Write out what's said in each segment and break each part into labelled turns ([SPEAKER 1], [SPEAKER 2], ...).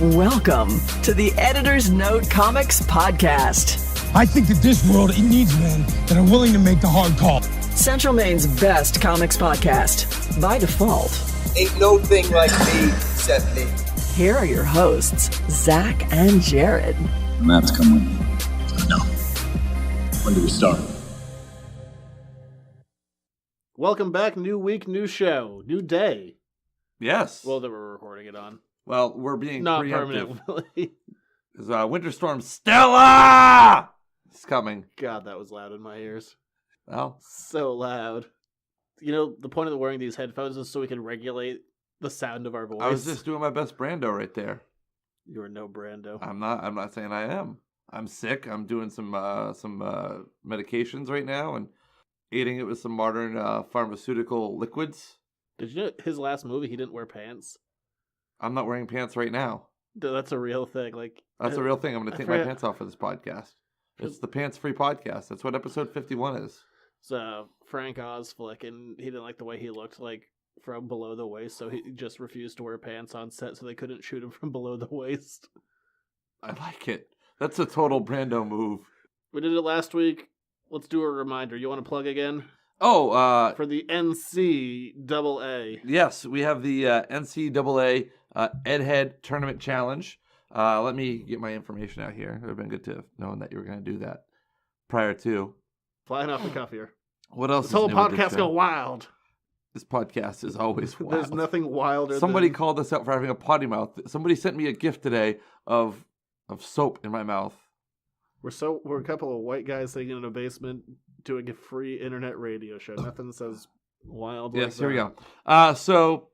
[SPEAKER 1] Welcome to the Editor's Note Comics Podcast.
[SPEAKER 2] I think that this world, it needs men that are willing to make the hard call.
[SPEAKER 1] Central Maine's best comics podcast, by default.
[SPEAKER 3] Ain't no thing like me except me.
[SPEAKER 1] Here are your hosts, Zach and Jared.
[SPEAKER 4] Matt's come with me. No. When do we start?
[SPEAKER 5] Welcome back. New week, new show, new day.
[SPEAKER 6] Yes.
[SPEAKER 5] Well, that we're recording it on.
[SPEAKER 6] Well, we're being
[SPEAKER 5] Not
[SPEAKER 6] preemptive.
[SPEAKER 5] permanently.
[SPEAKER 6] Because Winter Storm Stella is coming.
[SPEAKER 5] God, that was loud in my ears.
[SPEAKER 6] Well,
[SPEAKER 5] So loud. You know, the point of wearing these headphones is so we can regulate the sound of our voice.
[SPEAKER 6] I was just doing my best Brando right there.
[SPEAKER 5] You are no Brando.
[SPEAKER 6] I'm not saying I am. I'm sick. I'm doing some medications right now and aiding it with some modern pharmaceutical liquids.
[SPEAKER 5] Did you know his last movie, he didn't wear pants?
[SPEAKER 6] I'm not wearing pants right now.
[SPEAKER 5] That's a real thing.
[SPEAKER 6] That's a real thing. I'm going to take my pants off for this podcast. It's the pants-free podcast. That's what episode 51 is.
[SPEAKER 5] So Frank Oz flick, and he didn't like the way he looked from below the waist, so he just refused to wear pants on set, so they couldn't shoot him from below the waist.
[SPEAKER 6] I like it. That's a total Brando move.
[SPEAKER 5] We did it last week. Let's do a reminder. You want to plug again?
[SPEAKER 6] Oh,
[SPEAKER 5] For the NCAA.
[SPEAKER 6] yes, we have the NCAA Edhead Tournament Challenge. Let me get my information out here. It would have been good to have known that you were going to do that prior to.
[SPEAKER 5] Flying off the cuff here.
[SPEAKER 6] What else
[SPEAKER 5] This whole
[SPEAKER 6] is new with this
[SPEAKER 5] podcast
[SPEAKER 6] show?
[SPEAKER 5] go wild.
[SPEAKER 6] This podcast is always wild.
[SPEAKER 5] There's nothing wilder
[SPEAKER 6] Somebody
[SPEAKER 5] than...
[SPEAKER 6] called us out for having a potty mouth. Somebody sent me a gift today of soap in my mouth.
[SPEAKER 5] We're a couple of white guys sitting in a basement doing a free internet radio show. Nothing says wild.
[SPEAKER 6] Yes,
[SPEAKER 5] like
[SPEAKER 6] here we
[SPEAKER 5] that.
[SPEAKER 6] go. So,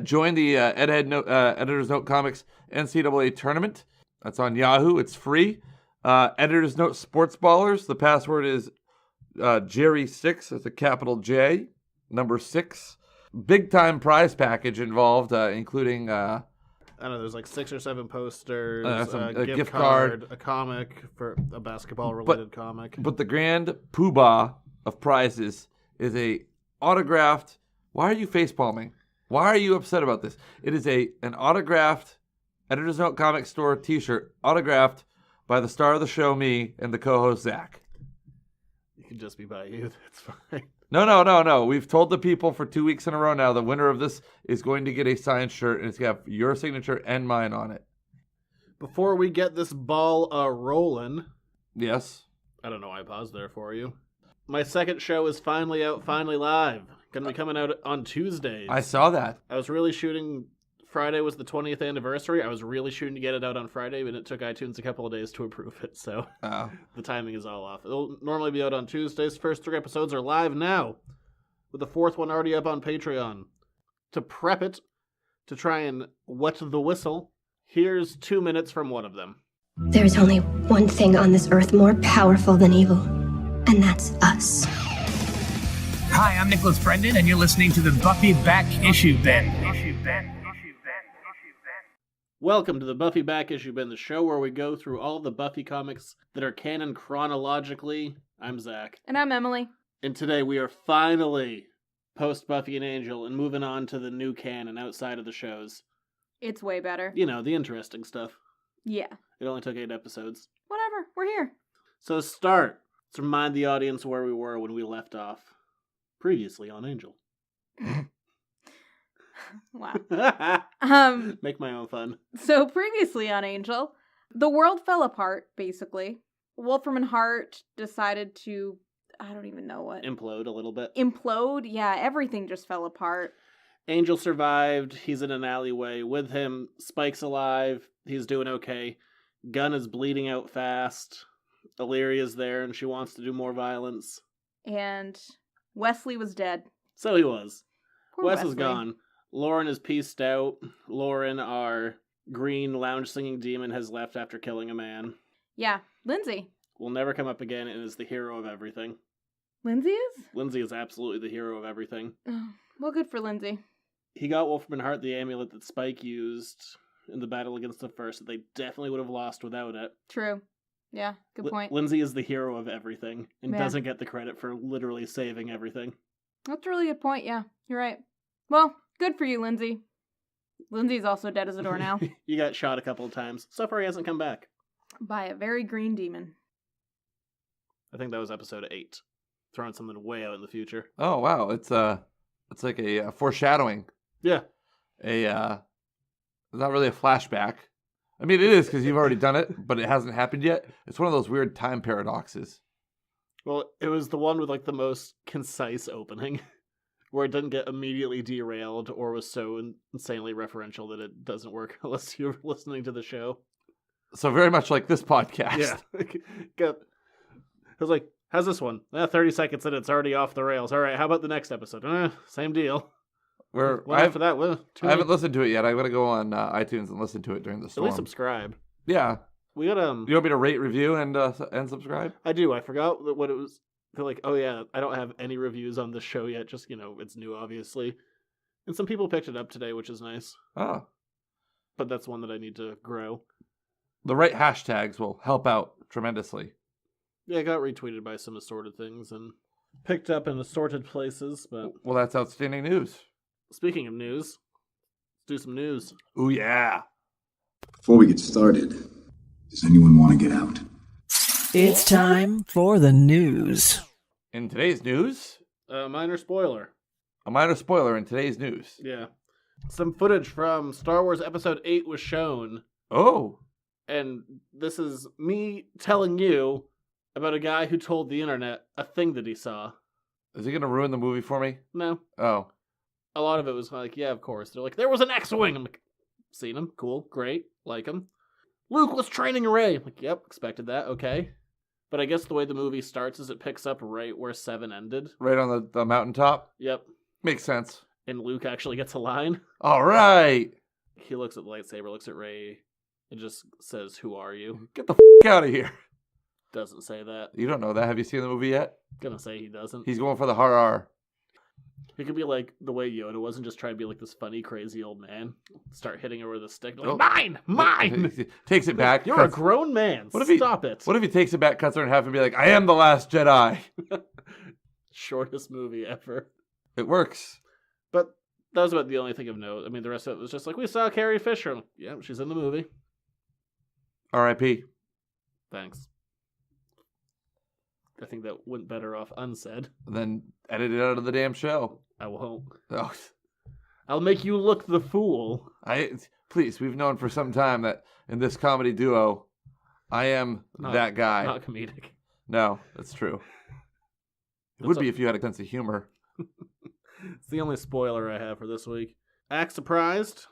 [SPEAKER 6] join the Editor's Note Comics NCAA Tournament. That's on Yahoo. It's free. Editor's Note Sports Ballers. The password is Jerry6. That's a capital J, number 6. Big time prize package involved, including...
[SPEAKER 5] I don't know, there's 6 or 7 posters,
[SPEAKER 6] a
[SPEAKER 5] gift
[SPEAKER 6] gift
[SPEAKER 5] card, a comic for a basketball-related comic.
[SPEAKER 6] But the grand poobah of prizes is a autographed... Why are you facepalming? Why are you upset about this? It is an autographed Editor's Note Comic Store t-shirt, autographed by the star of the show, me, and the co-host, Zach.
[SPEAKER 5] It can just be by you. That's fine.
[SPEAKER 6] No. We've told the people for 2 weeks in a row now the winner of this is going to get a signed shirt, and it's got your signature and mine on it.
[SPEAKER 5] Before we get this ball rolling...
[SPEAKER 6] Yes.
[SPEAKER 5] I don't know why I paused there for you. My second show is finally out, finally live. Going to be coming out on Tuesdays.
[SPEAKER 6] I saw that.
[SPEAKER 5] I was really shooting... Friday was the 20th anniversary. I was really shooting to get it out on Friday, but it took iTunes a couple of days to approve it, so the timing is all off. It'll normally be out on Tuesdays. First 3 episodes are live now, with the 4th one already up on Patreon. To prep it, to try and wet the whistle, here's 2 minutes from one of them.
[SPEAKER 7] There's only one thing on this earth more powerful than evil, and that's us.
[SPEAKER 8] Hi, I'm Nicholas Brendan, and you're listening to the Buffy Back Issue Bin.
[SPEAKER 5] Welcome to the Buffy Back Issue Bin, the show where we go through all the Buffy comics that are canon chronologically. I'm Zach.
[SPEAKER 9] And I'm Emily.
[SPEAKER 5] And today we are finally post Buffy and Angel and moving on to the new canon outside of the shows.
[SPEAKER 9] It's way better.
[SPEAKER 5] You know, the interesting stuff.
[SPEAKER 9] Yeah.
[SPEAKER 5] It only took 8 episodes.
[SPEAKER 9] Whatever. We're here.
[SPEAKER 5] So let's remind the audience where we were when we left off. Previously on Angel.
[SPEAKER 9] Wow.
[SPEAKER 5] Make my own fun.
[SPEAKER 9] So previously on Angel, the world fell apart, basically. Wolfram and Hart decided to, I don't even know what.
[SPEAKER 5] Implode a little bit.
[SPEAKER 9] Implode? Yeah, everything just fell apart.
[SPEAKER 5] Angel survived. He's in an alleyway with him. Spike's alive. He's doing okay. Gunn is bleeding out fast. Illyria's there and she wants to do more violence.
[SPEAKER 9] And Wesley was dead.
[SPEAKER 5] So he was.
[SPEAKER 9] Poor
[SPEAKER 5] Wes
[SPEAKER 9] Wesley.
[SPEAKER 5] is gone. Lauren is pieced out. Lauren, our green lounge-singing demon, has left after killing a man.
[SPEAKER 9] Yeah, Lindsay.
[SPEAKER 5] Will never come up again and is the hero of everything.
[SPEAKER 9] Lindsay is?
[SPEAKER 5] Lindsay is absolutely the hero of everything.
[SPEAKER 9] Oh, well, good for Lindsay.
[SPEAKER 5] He got Wolfram and Hart the amulet that Spike used in the battle against the First that they definitely would have lost without it.
[SPEAKER 9] True. Yeah, good point.
[SPEAKER 5] Lindsay is the hero of everything and
[SPEAKER 9] Yeah.
[SPEAKER 5] doesn't get the credit for literally saving everything.
[SPEAKER 9] That's a really good point, yeah. You're right. Well, good for you, Lindsay. Lindsay's also dead as a doornail.
[SPEAKER 5] He got shot a couple of times. So far, he hasn't come back.
[SPEAKER 9] By a very green demon.
[SPEAKER 5] I think that was episode 8. Throwing something way out in the future.
[SPEAKER 6] Oh wow, it's like a foreshadowing.
[SPEAKER 5] Yeah.
[SPEAKER 6] It's not really a flashback. I mean, it is because you've already done it, but it hasn't happened yet. It's one of those weird time paradoxes.
[SPEAKER 5] Well, it was the one with like the most concise opening, where it didn't get immediately derailed or was so insanely referential that it doesn't work unless you're listening to the show.
[SPEAKER 6] So very much like this podcast.
[SPEAKER 5] Yeah. I was like, how's this one? 30 seconds in, it's already off the rails. All right, how about the next episode? Same deal.
[SPEAKER 6] After that, I haven't listened to it yet. I'm going to go on iTunes and listen to it during the storm.
[SPEAKER 5] At least subscribe.
[SPEAKER 6] Yeah.
[SPEAKER 5] We got
[SPEAKER 6] You want me to rate, review, and subscribe?
[SPEAKER 5] I do. I forgot what it was. I feel like, oh yeah, I don't have any reviews on this show yet. Just, it's new, obviously. And some people picked it up today, which is nice.
[SPEAKER 6] Oh.
[SPEAKER 5] But that's one that I need to grow.
[SPEAKER 6] The right hashtags will help out tremendously.
[SPEAKER 5] Yeah, I got retweeted by some assorted things and picked up in assorted places, but...
[SPEAKER 6] Well, that's outstanding news.
[SPEAKER 5] Speaking of news, let's do some news.
[SPEAKER 6] Ooh, yeah.
[SPEAKER 4] Before we get started, does anyone want to get out?
[SPEAKER 1] It's time for the news.
[SPEAKER 6] In today's news...
[SPEAKER 5] A minor spoiler.
[SPEAKER 6] A minor spoiler in today's news.
[SPEAKER 5] Yeah. Some footage from Star Wars Episode 8 was shown.
[SPEAKER 6] Oh.
[SPEAKER 5] And this is me telling you about a guy who told the internet a thing that he saw.
[SPEAKER 6] Is he going to ruin the movie for me?
[SPEAKER 5] No.
[SPEAKER 6] Oh.
[SPEAKER 5] A lot of it was like, yeah, of course. They're like, there was an X-Wing. I'm like, seen him. Cool. Great. Like him. Luke was training Rey. I'm like, yep, expected that. Okay. But I guess the way the movie starts is it picks up right where 7 ended.
[SPEAKER 6] Right on the mountaintop?
[SPEAKER 5] Yep.
[SPEAKER 6] Makes sense.
[SPEAKER 5] And Luke actually gets a line.
[SPEAKER 6] All right.
[SPEAKER 5] He looks at the lightsaber, looks at Rey, and just says, "Who are you?"
[SPEAKER 6] Get the out of here.
[SPEAKER 5] Doesn't say that.
[SPEAKER 6] You don't know that. Have you seen the movie yet?
[SPEAKER 5] Gonna say he doesn't.
[SPEAKER 6] He's going for the horror.
[SPEAKER 5] He could be like the way Yoda was and just try to be like this funny, crazy old man. Start hitting her with a stick. Like, mine!
[SPEAKER 6] Takes it back.
[SPEAKER 5] You're a grown man. Stop it.
[SPEAKER 6] What if he takes it back, cuts her in half, and be like, I am the last Jedi?
[SPEAKER 5] Shortest movie ever.
[SPEAKER 6] It works.
[SPEAKER 5] But that was about the only thing of note. I mean, the rest of it was just like, we saw Carrie Fisher. I'm like, yeah, she's in the movie.
[SPEAKER 6] R.I.P.
[SPEAKER 5] Thanks. I think that went better off unsaid.
[SPEAKER 6] Then edit it out of the damn show.
[SPEAKER 5] I won't.
[SPEAKER 6] Oh.
[SPEAKER 5] I'll make you look the fool.
[SPEAKER 6] Please, we've known for some time that in this comedy duo, I am that guy.
[SPEAKER 5] Not comedic.
[SPEAKER 6] No, that's true. It would be if you had a sense of humor.
[SPEAKER 5] It's the only spoiler I have for this week. Act surprised,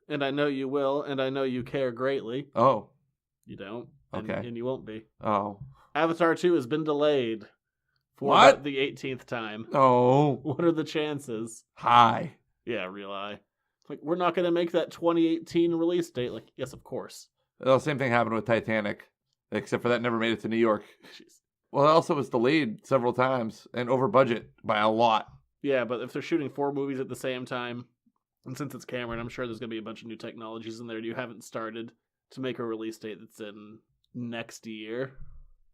[SPEAKER 5] and I know you will, and I know you care greatly.
[SPEAKER 6] Oh.
[SPEAKER 5] You don't.
[SPEAKER 6] Okay.
[SPEAKER 5] And you won't be.
[SPEAKER 6] Oh.
[SPEAKER 5] Avatar 2 has been delayed for
[SPEAKER 6] what?
[SPEAKER 5] The 18th time.
[SPEAKER 6] Oh.
[SPEAKER 5] What are the chances?
[SPEAKER 6] High.
[SPEAKER 5] Yeah, real high. Like, we're not going to make that 2018 release date. Like, yes, of course.
[SPEAKER 6] Well, same thing happened with Titanic, except for that never made it to New York.
[SPEAKER 5] Jeez.
[SPEAKER 6] Well, it also was delayed several times and over budget by a lot.
[SPEAKER 5] Yeah, but if they're shooting 4 movies at the same time, and since it's Cameron, I'm sure there's going to be a bunch of new technologies in there you haven't started to make a release date that's in next year.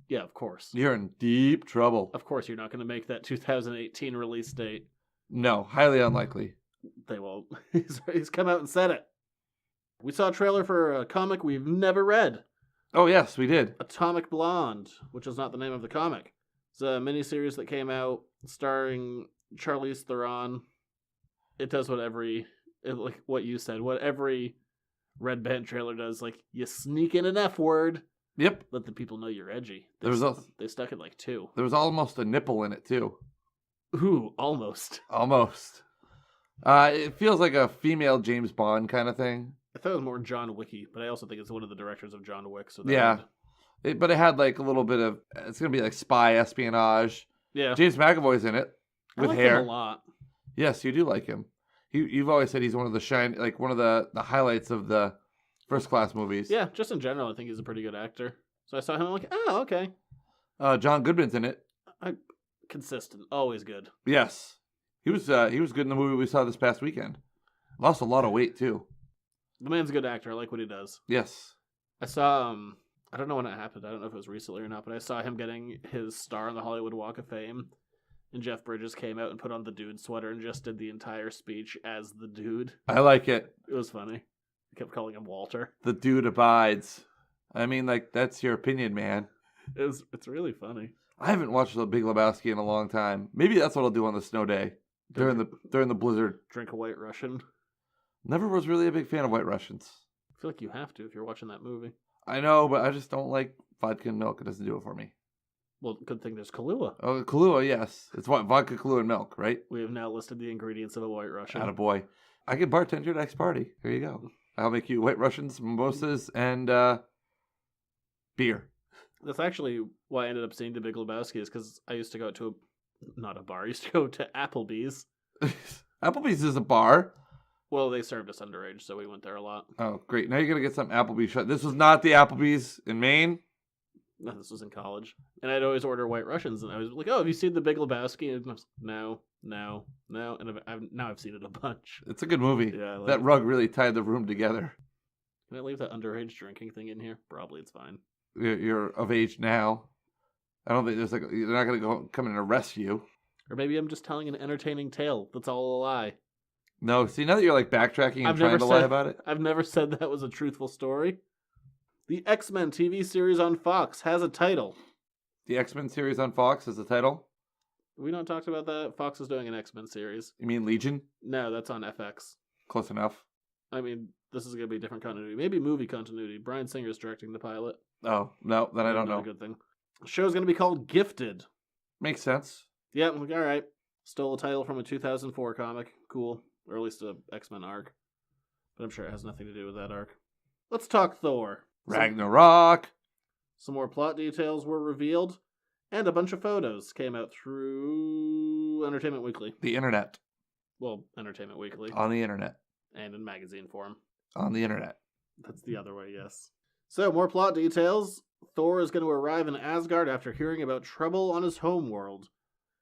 [SPEAKER 5] Yeah, of course.
[SPEAKER 6] You're in deep trouble.
[SPEAKER 5] Of course you're not going to make that 2018 release date.
[SPEAKER 6] No, highly unlikely.
[SPEAKER 5] They won't. He's come out and said it. We saw a trailer for a comic we've never read.
[SPEAKER 6] Oh, yes, we did.
[SPEAKER 5] Atomic Blonde, which is not the name of the comic. It's a miniseries that came out starring Charlize Theron. It does like what you said, what every Red Band trailer does. Like, you sneak in an F word.
[SPEAKER 6] Yep.
[SPEAKER 5] Let the people know you're edgy. They stuck it like 2.
[SPEAKER 6] There was almost a nipple in it, too.
[SPEAKER 5] Ooh, almost.
[SPEAKER 6] Almost. It feels like a female James Bond kind of thing.
[SPEAKER 5] I thought it was more John Wicky, but I also think it's one of the directors of John Wick. So
[SPEAKER 6] yeah. But it had like a little bit of, it's going to be like spy espionage.
[SPEAKER 5] Yeah.
[SPEAKER 6] James McAvoy's in it with
[SPEAKER 5] I like
[SPEAKER 6] hair.
[SPEAKER 5] him a lot.
[SPEAKER 6] Yes, you do like him. You've always said he's one of the one of the highlights of the First Class movies.
[SPEAKER 5] Yeah, just in general, I think he's a pretty good actor. So I saw him, I'm like, oh, okay.
[SPEAKER 6] John Goodman's in it.
[SPEAKER 5] Consistent, always good.
[SPEAKER 6] Yes, he was good in the movie we saw this past weekend. Lost a lot of weight too.
[SPEAKER 5] The man's a good actor. I like what he does.
[SPEAKER 6] Yes.
[SPEAKER 5] I saw I don't know when it happened. I don't know if it was recently or not, but I saw him getting his star on the Hollywood Walk of Fame, And Jeff Bridges came out and put on the dude sweater and just did the entire speech as the dude.
[SPEAKER 6] I like it.
[SPEAKER 5] It was funny. I kept calling him Walter.
[SPEAKER 6] The dude abides. I mean, like, that's your opinion, man.
[SPEAKER 5] It's really funny.
[SPEAKER 6] I haven't watched The Big Lebowski in a long time. Maybe that's what I'll do on the snow day during the blizzard.
[SPEAKER 5] Drink a White Russian.
[SPEAKER 6] Never was really a big fan of White Russians.
[SPEAKER 5] I feel like you have to if you're watching that movie.
[SPEAKER 6] I know, but I just don't like vodka and milk. It doesn't do it for me.
[SPEAKER 5] Well, good thing there's Kahlua.
[SPEAKER 6] Oh, Kahlua, yes. It's what, vodka, Kahlua, and milk, right?
[SPEAKER 5] We have now listed the ingredients of a White Russian.
[SPEAKER 6] Attaboy. I can bartend your next party. Here you go. I'll make you White Russians, mimosas, and beer.
[SPEAKER 5] That's actually why I ended up seeing The Big Lebowski, is because I used to go to not a bar. I used to go to Applebee's.
[SPEAKER 6] Applebee's is a bar.
[SPEAKER 5] Well, they served us underage, so we went there a lot.
[SPEAKER 6] Oh, great. Now you're going to get some Applebee's shot. This was not the Applebee's in Maine.
[SPEAKER 5] No, this was in college. And I'd always order White Russians, and I was like, oh, have you seen The Big Lebowski? And I was, no. And now I've seen it a bunch.
[SPEAKER 6] It's a good movie.
[SPEAKER 5] Yeah,
[SPEAKER 6] that rug really tied the room together.
[SPEAKER 5] Can I leave that underage drinking thing in here? Probably it's fine.
[SPEAKER 6] You're of age now. I don't think they're not going to come and arrest you.
[SPEAKER 5] Or maybe I'm just telling an entertaining tale that's all a lie.
[SPEAKER 6] No, see, now that you're like backtracking and trying to lie about it.
[SPEAKER 5] I've never said that was a truthful story. The X-Men TV series on Fox has a title.
[SPEAKER 6] The X-Men series on Fox has a title?
[SPEAKER 5] Have we not talked about that? Fox is doing an X-Men series.
[SPEAKER 6] You mean Legion?
[SPEAKER 5] No, that's on FX.
[SPEAKER 6] Close enough.
[SPEAKER 5] I mean, this is going to be different continuity. Maybe movie continuity. Bryan Singer's directing the pilot.
[SPEAKER 6] Oh, no, then I don't know.
[SPEAKER 5] A good thing. The show's going to be called Gifted.
[SPEAKER 6] Makes sense.
[SPEAKER 5] Yeah, all right. Stole a title from a 2004 comic. Cool. Or at least a X-Men arc. But I'm sure it has nothing to do with that arc. Let's talk Thor.
[SPEAKER 6] Ragnarok.
[SPEAKER 5] Some more plot details were revealed. And a bunch of photos came out through Entertainment Weekly.
[SPEAKER 6] The internet.
[SPEAKER 5] Well, Entertainment Weekly.
[SPEAKER 6] On the internet.
[SPEAKER 5] And in magazine form.
[SPEAKER 6] On the internet.
[SPEAKER 5] That's the other way, yes. So, more plot details. Thor is going to arrive in Asgard after hearing about trouble on his homeworld.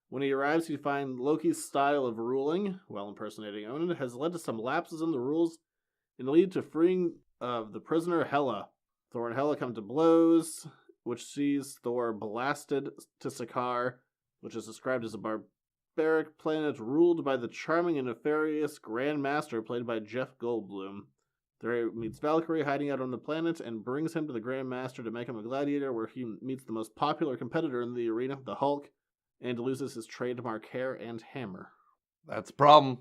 [SPEAKER 5] When he arrives, he finds Loki's style of ruling, while impersonating Odin, has led to some lapses in the rules and lead to freeing of the prisoner Hela. Thor and Hela come to blows, which sees Thor blasted to Sakaar, which is described as a barbaric planet ruled by the charming and nefarious Grand Master played by Jeff Goldblum. There he meets Valkyrie hiding out on the planet and brings him to the Grand Master to make him a gladiator, where he meets the most popular competitor in the arena, the Hulk, and loses his trademark hair and hammer.
[SPEAKER 6] That's a problem.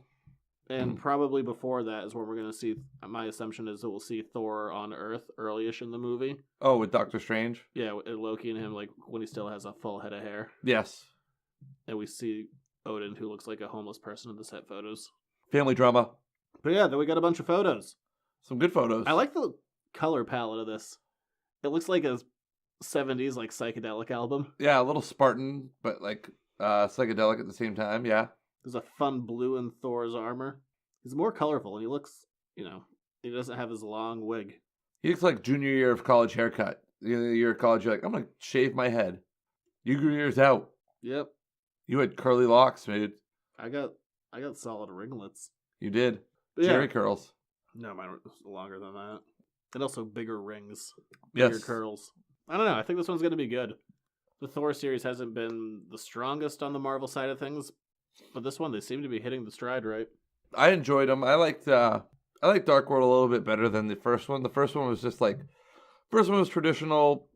[SPEAKER 5] And probably before that is where we're going to see, my assumption is that we'll see Thor on Earth early-ish in the movie.
[SPEAKER 6] Oh, with Doctor Strange?
[SPEAKER 5] Yeah, with Loki and him, like, when he still has a full head of hair.
[SPEAKER 6] Yes.
[SPEAKER 5] And we see Odin, who looks like a homeless person in the set photos.
[SPEAKER 6] Family drama.
[SPEAKER 5] But yeah, then we got a bunch of photos.
[SPEAKER 6] Some good photos.
[SPEAKER 5] I like the color palette of this. It looks like a 70s, like, psychedelic album.
[SPEAKER 6] Yeah, a little Spartan, but, like, psychedelic at the same time, yeah.
[SPEAKER 5] There's a fun blue in Thor's armor. He's more colorful, and he looks, he doesn't have his long wig.
[SPEAKER 6] He looks like junior year of college haircut. Year of college, you're like, I'm going to shave my head. You grew yours out.
[SPEAKER 5] Yep.
[SPEAKER 6] You had curly locks, dude.
[SPEAKER 5] I got solid ringlets.
[SPEAKER 6] You did.
[SPEAKER 5] But
[SPEAKER 6] Jerry
[SPEAKER 5] yeah.
[SPEAKER 6] curls.
[SPEAKER 5] No, mine were longer than that. And also bigger rings.
[SPEAKER 6] Yes.
[SPEAKER 5] Bigger curls. I don't know. I think this one's going to be good. The Thor series hasn't been the strongest on the Marvel side of things, but this one, they seem to be hitting the stride right.
[SPEAKER 6] I enjoyed them. I liked Dark World a little bit better than the first one. The first one was just like, first one was traditional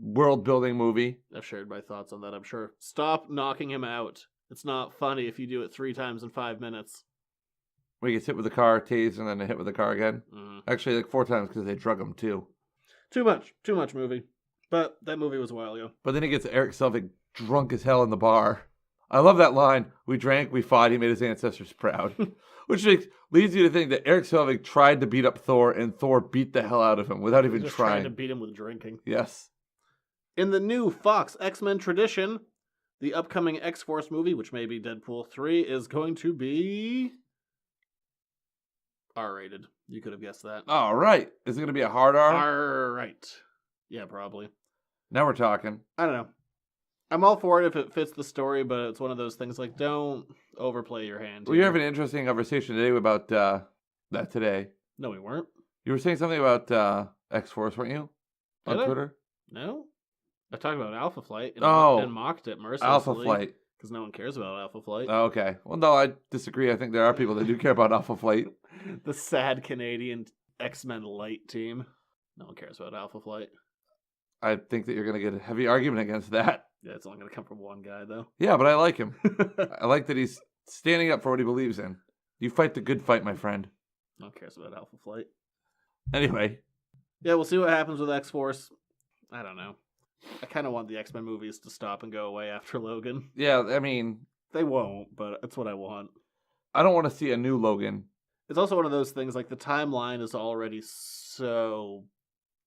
[SPEAKER 6] world building movie.
[SPEAKER 5] I've shared my thoughts on that, I'm sure. Stop knocking him out. It's not funny if you do it 3 times in 5 minutes.
[SPEAKER 6] Where he gets hit with a car, tased, and then hit with a car again.
[SPEAKER 5] Mm.
[SPEAKER 6] Actually, like 4 times because they drug him too.
[SPEAKER 5] Too much movie. But that movie was a while ago.
[SPEAKER 6] But then he gets Eric Selvig drunk as hell in the bar. I love that line. We drank, we fought, he made his ancestors proud. Which leads you to think that Eric Selvig tried to beat up Thor, and Thor beat the hell out of him without even
[SPEAKER 5] just
[SPEAKER 6] trying.
[SPEAKER 5] To beat him with drinking.
[SPEAKER 6] Yes.
[SPEAKER 5] In the new Fox X-Men tradition, the upcoming X-Force movie, which may be Deadpool 3, is going to be R-rated. You could have guessed that.
[SPEAKER 6] All right. Is it going to be a hard R?
[SPEAKER 5] R-right. Yeah, probably.
[SPEAKER 6] Now we're talking.
[SPEAKER 5] I don't know. I'm all for it if it fits the story, but it's one of those things like, don't overplay your hand.
[SPEAKER 6] Well, you're having an interesting conversation today about that today.
[SPEAKER 5] No, we weren't.
[SPEAKER 6] You were saying something about X-Force, weren't you? On Twitter?
[SPEAKER 5] No. I talked about Alpha Flight and mocked it mercilessly.
[SPEAKER 6] Alpha Flight.
[SPEAKER 5] Because no one cares about Alpha Flight.
[SPEAKER 6] Oh, okay. Well, no, I disagree. I think there are people that do care about Alpha Flight.
[SPEAKER 5] The sad Canadian X-Men light team. No one cares about Alpha Flight.
[SPEAKER 6] I think that you're going to get a heavy argument against that.
[SPEAKER 5] Yeah, it's only going to come from one guy, though.
[SPEAKER 6] Yeah, but I like him. I like that he's standing up for what he believes in. You fight the good fight, my friend.
[SPEAKER 5] No one cares about Alpha Flight.
[SPEAKER 6] Anyway.
[SPEAKER 5] Yeah, we'll see what happens with X-Force. I don't know. I kind of want the X-Men movies to stop and go away after Logan.
[SPEAKER 6] Yeah, I mean...
[SPEAKER 5] They won't, but it's what I want.
[SPEAKER 6] I don't want to see a new Logan.
[SPEAKER 5] It's also one of those things, like, the timeline is already so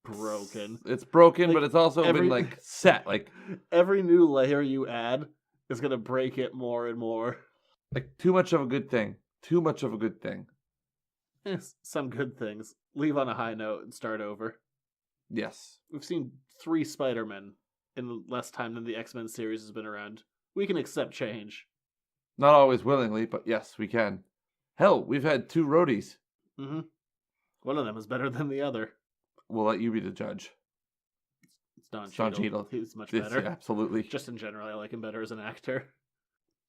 [SPEAKER 5] broken.
[SPEAKER 6] It's broken,
[SPEAKER 5] like,
[SPEAKER 6] but it's also been, like, set. Like,
[SPEAKER 5] every new layer you add is going to break it more and more.
[SPEAKER 6] Like, too much of a good thing. Too much of a good thing.
[SPEAKER 5] Some good things. Leave on a high note and start over.
[SPEAKER 6] Yes.
[SPEAKER 5] We've seen 3 Spider-Men in less time than the X-Men series has been around. We can accept change.
[SPEAKER 6] Not always willingly, but yes, we can. Hell, we've had 2 roadies.
[SPEAKER 5] Mm-hmm. One of them is better than the other.
[SPEAKER 6] We'll let you be the judge.
[SPEAKER 5] It's Don Cheadle. He's much better.
[SPEAKER 6] Yeah, absolutely.
[SPEAKER 5] Just in general, I like him better as an actor.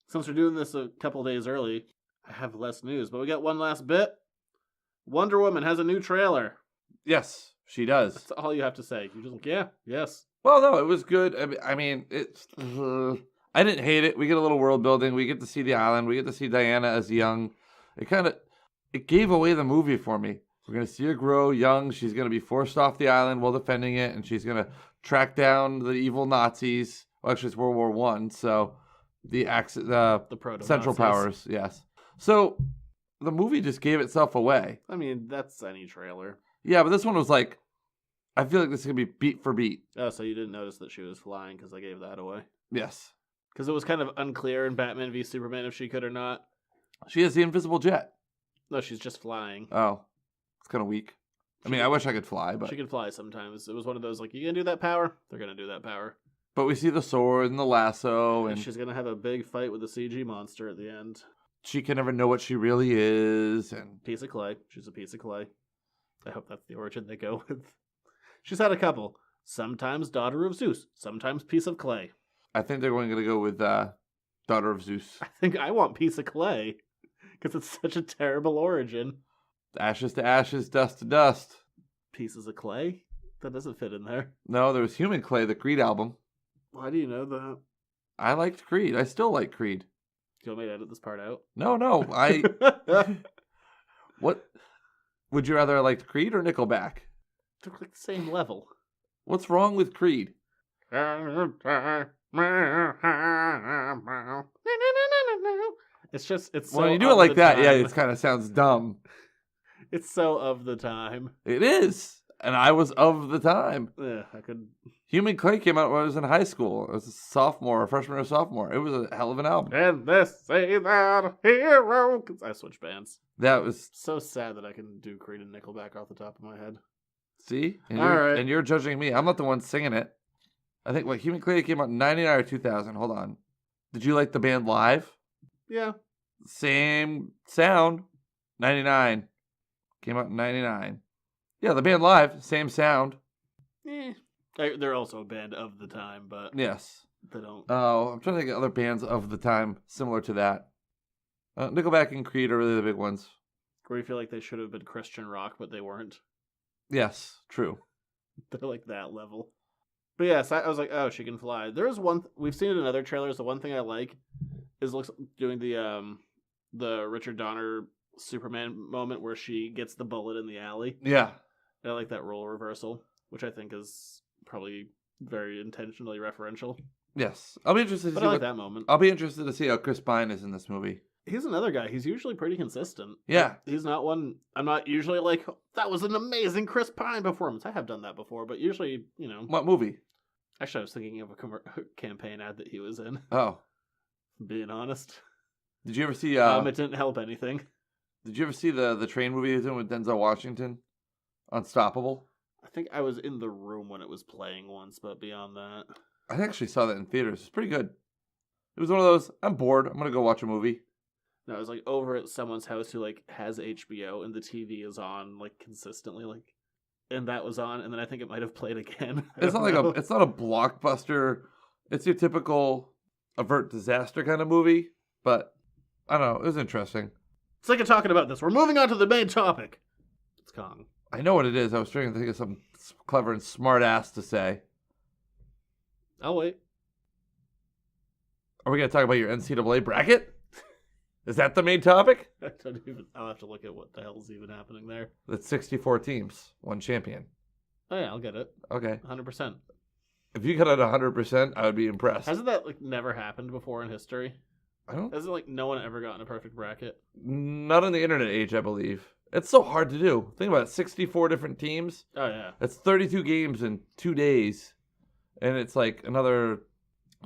[SPEAKER 5] Since we're doing this a couple days early, I have less news, but we got one last bit. Wonder Woman has a new trailer.
[SPEAKER 6] Yes, she does.
[SPEAKER 5] That's all you have to say. You just like, yeah, yes.
[SPEAKER 6] Well, no, it was good. I mean, it's... I didn't hate it. We get a little world building. We get to see the island. We get to see Diana as young. It gave away the movie for me. We're going to see her grow young. She's going to be forced off the island while defending it, and she's going to track down the evil Nazis. Well, actually, it's World War I, so the Central Powers, yes. So the movie just gave itself away.
[SPEAKER 5] I mean, that's any trailer.
[SPEAKER 6] Yeah, but this one was like, I feel like this is going to be beat for beat.
[SPEAKER 5] Oh, so you didn't notice that she was flying because I gave that away?
[SPEAKER 6] Yes.
[SPEAKER 5] Because it was kind of unclear in Batman v Superman if she could or not.
[SPEAKER 6] She has the invisible jet.
[SPEAKER 5] No, she's just flying.
[SPEAKER 6] Oh. It's kind of weak. I mean, I wish I could fly, but...
[SPEAKER 5] She can fly sometimes. It was one of those, like, you gonna do that power? They're gonna do that power.
[SPEAKER 6] But we see the sword and the lasso, and...
[SPEAKER 5] She's gonna have a big fight with the CG monster at the end.
[SPEAKER 6] She can never know what she really is, and...
[SPEAKER 5] Piece of clay. She's a piece of clay. I hope that's the origin they go with. She's had a couple. Sometimes daughter of Zeus. Sometimes piece of clay.
[SPEAKER 6] I think they're going to go with daughter of Zeus.
[SPEAKER 5] I think I want piece of clay. Because it's such a terrible origin.
[SPEAKER 6] Ashes to ashes, dust to dust.
[SPEAKER 5] Pieces of clay? That doesn't fit in there.
[SPEAKER 6] No, there was Human Clay, the Creed album.
[SPEAKER 5] Why do you know that?
[SPEAKER 6] I liked Creed. I still like Creed.
[SPEAKER 5] Do you want me to edit this part out?
[SPEAKER 6] No. What? Would you rather I liked Creed or Nickelback?
[SPEAKER 5] They're like the same level.
[SPEAKER 6] What's wrong with Creed?
[SPEAKER 5] It's so
[SPEAKER 6] when you do it like that, yeah, it kind of sounds dumb.
[SPEAKER 5] It's so of the time.
[SPEAKER 6] It is, and I was of the time.
[SPEAKER 5] Yeah, I could.
[SPEAKER 6] Human Clay came out when I was in high school. I was a freshman or sophomore. It was a hell of an album.
[SPEAKER 5] And this say that hero. I switched bands.
[SPEAKER 6] That was
[SPEAKER 5] so sad that I can do Creed and Nickelback off the top of my head.
[SPEAKER 6] See,
[SPEAKER 5] and
[SPEAKER 6] you're judging me. I'm not the one singing it. I think Human Clay came out in 99 or 2000. Hold on. Did you like the band live?
[SPEAKER 5] Yeah.
[SPEAKER 6] Same sound. 99. Came out in 99. Yeah, the band live, same sound.
[SPEAKER 5] They're also a band of the time, but
[SPEAKER 6] yes,
[SPEAKER 5] they don't.
[SPEAKER 6] Oh, I'm trying to think of other bands of the time similar to that. Nickelback and Creed are really the big ones.
[SPEAKER 5] Where you feel like they should have been Christian rock, but they weren't.
[SPEAKER 6] Yes, true.
[SPEAKER 5] They're like that level. But yes, I was like, oh, she can fly. There's one. We've seen it in other trailers. The one thing I like is doing the Richard Donner Superman moment where she gets the bullet in the alley.
[SPEAKER 6] Yeah,
[SPEAKER 5] I like that role reversal, which I think is probably very intentionally referential.
[SPEAKER 6] Yes, I'll be interested to see
[SPEAKER 5] that moment.
[SPEAKER 6] I'll be interested to see how Chris Pine is in this movie.
[SPEAKER 5] He's another guy. He's usually pretty consistent.
[SPEAKER 6] Yeah.
[SPEAKER 5] He's not one... I'm not usually like, that was an amazing Chris Pine performance. I have done that before, but usually,
[SPEAKER 6] What movie?
[SPEAKER 5] Actually, I was thinking of a campaign ad that he was in.
[SPEAKER 6] Oh.
[SPEAKER 5] Being honest.
[SPEAKER 6] Did you ever see...
[SPEAKER 5] it didn't help anything.
[SPEAKER 6] Did you ever see the train movie he was in with Denzel Washington? Unstoppable?
[SPEAKER 5] I think I was in the room when it was playing once, but beyond that...
[SPEAKER 6] I actually saw that in theaters. It's pretty good. It was one of those, I'm bored, I'm going to go watch a movie.
[SPEAKER 5] No, I was like over at someone's house who like has HBO and the TV is on like consistently, like, and that was on, and then I think it might have played again.
[SPEAKER 6] It's not a blockbuster. It's your typical avert disaster kind of movie, but I don't know. It was interesting.
[SPEAKER 5] Sick of talking about this. We're moving on to the main topic. It's Kong.
[SPEAKER 6] I know what it is. I was trying to think of something clever and smart ass to say.
[SPEAKER 5] I'll wait.
[SPEAKER 6] Are we going to talk about your NCAA bracket? Is that the main topic?
[SPEAKER 5] I'll have to look at what the hell's even happening there.
[SPEAKER 6] That's 64 teams, one champion.
[SPEAKER 5] Oh yeah, I'll get it.
[SPEAKER 6] Okay.
[SPEAKER 5] 100%.
[SPEAKER 6] If you got it 100%, I would be impressed.
[SPEAKER 5] Hasn't that like never happened before in history?
[SPEAKER 6] Hasn't
[SPEAKER 5] like no one ever gotten a perfect bracket?
[SPEAKER 6] Not in the internet age, I believe. It's so hard to do. Think about it, 64 different teams.
[SPEAKER 5] Oh yeah.
[SPEAKER 6] That's 32 games in 2 days. And it's like another,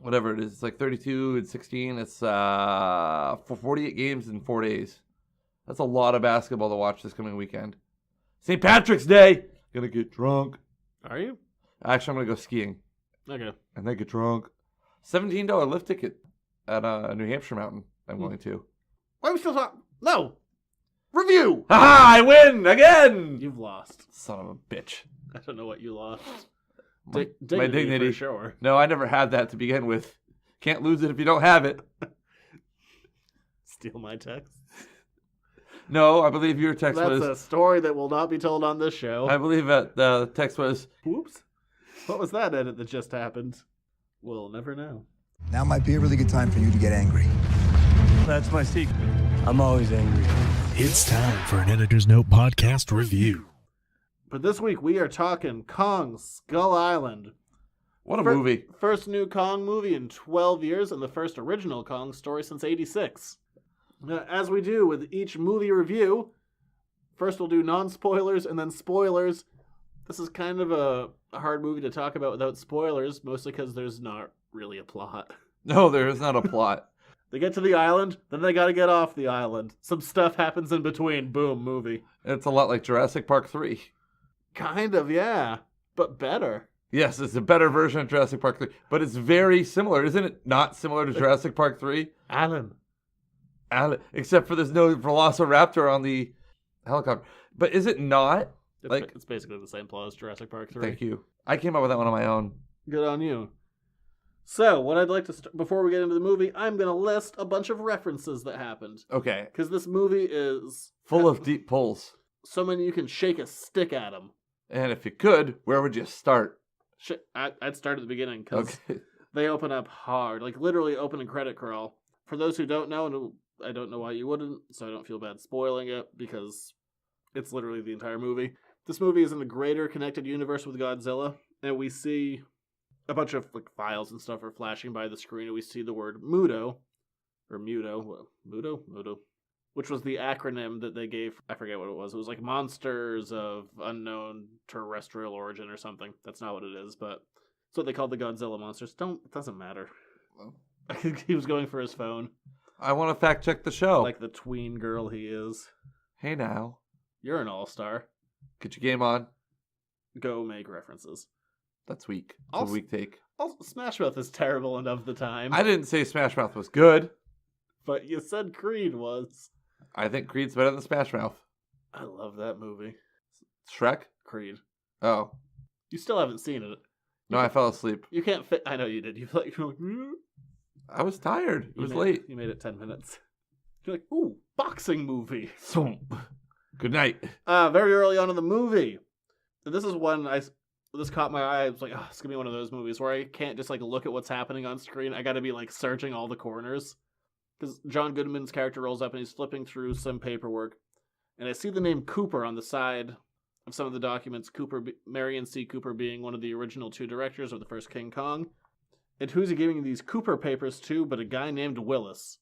[SPEAKER 6] whatever it is, it's like 32 and 16. It's for 48 games in 4 days. That's a lot of basketball to watch this coming weekend. St. Patrick's Day! Gonna get drunk.
[SPEAKER 5] Are you?
[SPEAKER 6] Actually, I'm gonna go skiing.
[SPEAKER 5] Okay.
[SPEAKER 6] And then get drunk. $17 lift ticket at New Hampshire Mountain. I'm going to.
[SPEAKER 5] Why are we still talking? No! Review!
[SPEAKER 6] Haha! I win! Again!
[SPEAKER 5] You've lost.
[SPEAKER 6] Son of a bitch.
[SPEAKER 5] I don't know what you lost.
[SPEAKER 6] My dignity.
[SPEAKER 5] For sure.
[SPEAKER 6] No, I never had that to begin with. Can't lose it if you don't have it.
[SPEAKER 5] Steal my text?
[SPEAKER 6] No, I believe your text was...
[SPEAKER 5] That's a story that will not be told on this show.
[SPEAKER 6] I believe that the text was...
[SPEAKER 5] Whoops. What was that edit that just happened? We'll never know.
[SPEAKER 10] Now might be a really good time for you to get angry.
[SPEAKER 2] That's my secret. I'm always angry.
[SPEAKER 11] It's time for an Editor's Note podcast review.
[SPEAKER 5] But this week we are talking Kong Skull Island.
[SPEAKER 6] What a movie.
[SPEAKER 5] First new Kong movie in 12 years and the first original Kong story since '86. As we do with each movie review, first we'll do non-spoilers and then spoilers. This is kind of a hard movie to talk about without spoilers, mostly because there's not really a plot.
[SPEAKER 6] No, there is not a plot.
[SPEAKER 5] They get to the island, then they gotta get off the island. Some stuff happens in between, boom, movie.
[SPEAKER 6] It's a lot like Jurassic Park 3.
[SPEAKER 5] Kind of, yeah. But better.
[SPEAKER 6] Yes, it's a better version of Jurassic Park 3. But it's very similar. Isn't it not similar to Jurassic Park 3?
[SPEAKER 5] Alan.
[SPEAKER 6] Except for there's no Velociraptor on the helicopter. But is it not?
[SPEAKER 5] It's basically the same plot as Jurassic Park 3.
[SPEAKER 6] Thank you. I came up with that one on my own.
[SPEAKER 5] Good on you. So, what I'd like to before we get into the movie, I'm going to list a bunch of references that happened.
[SPEAKER 6] Okay.
[SPEAKER 5] Because this movie is...
[SPEAKER 6] full of deep pulls.
[SPEAKER 5] So many you can shake a stick at them.
[SPEAKER 6] And if you could, where would you start?
[SPEAKER 5] I'd start at the beginning, because they open up hard. Like, literally open and credit crawl. For those who don't know, and I don't know why you wouldn't, so I don't feel bad spoiling it, because it's literally the entire movie. This movie is in the greater connected universe with Godzilla, and we see a bunch of like files and stuff are flashing by the screen, and we see the word Muto, which was the acronym that they gave. I forget what it was. It was like Monsters of Unknown Terrestrial Origin or something. That's not what it is, but it's what they called the Godzilla monsters. It doesn't matter. Well, he was going for his phone.
[SPEAKER 6] I want to fact check the show.
[SPEAKER 5] Like the tween girl he is.
[SPEAKER 6] Hey now.
[SPEAKER 5] You're an all-star.
[SPEAKER 6] Get your game on.
[SPEAKER 5] Go make references.
[SPEAKER 6] That's weak. It's a weak take.
[SPEAKER 5] Also, Smash Mouth is terrible and of the time.
[SPEAKER 6] I didn't say Smash Mouth was good.
[SPEAKER 5] But you said Creed was.
[SPEAKER 6] I think Creed's better than Smash Mouth.
[SPEAKER 5] I love that movie.
[SPEAKER 6] Shrek?
[SPEAKER 5] Creed.
[SPEAKER 6] Oh.
[SPEAKER 5] You still haven't seen it.
[SPEAKER 6] No, I fell asleep.
[SPEAKER 5] You can't fit. I know you did. You're like
[SPEAKER 6] I was tired. It was late.
[SPEAKER 5] You made it 10 minutes. You're like, ooh, boxing movie.
[SPEAKER 6] So, good night.
[SPEAKER 5] Very early on in the movie. This is one this caught my eye. I was like, oh, it's going to be one of those movies where I can't just like look at what's happening on screen. I got to be like searching all the corners. Because John Goodman's character rolls up and he's flipping through some paperwork. And I see the name Cooper on the side of some of the documents. Marion C. Cooper being one of the original 2 directors of the first King Kong. And who's he giving these Cooper papers to but a guy named Willis?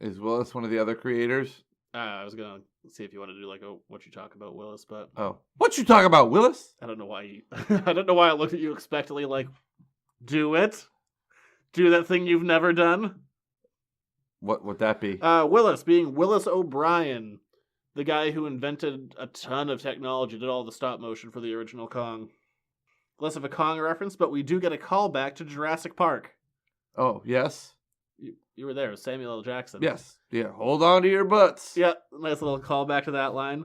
[SPEAKER 6] Is Willis one of the other creators?
[SPEAKER 5] I was going to see if you want to do like a what you talk about Willis, but...
[SPEAKER 6] Oh. What you talk about, Willis?
[SPEAKER 5] I don't know why I don't know why I looked at you expectantly like, do it? Do that thing you've never done?
[SPEAKER 6] What would that be?
[SPEAKER 5] Willis being Willis O'Brien, the guy who invented a ton of technology, did all the stop motion for the original Kong. Less of a Kong reference, but we do get a callback to Jurassic Park.
[SPEAKER 6] Oh, yes?
[SPEAKER 5] You were there, Samuel L. Jackson.
[SPEAKER 6] Yes. Yeah, hold on to your butts.
[SPEAKER 5] Yeah, nice little callback to that line.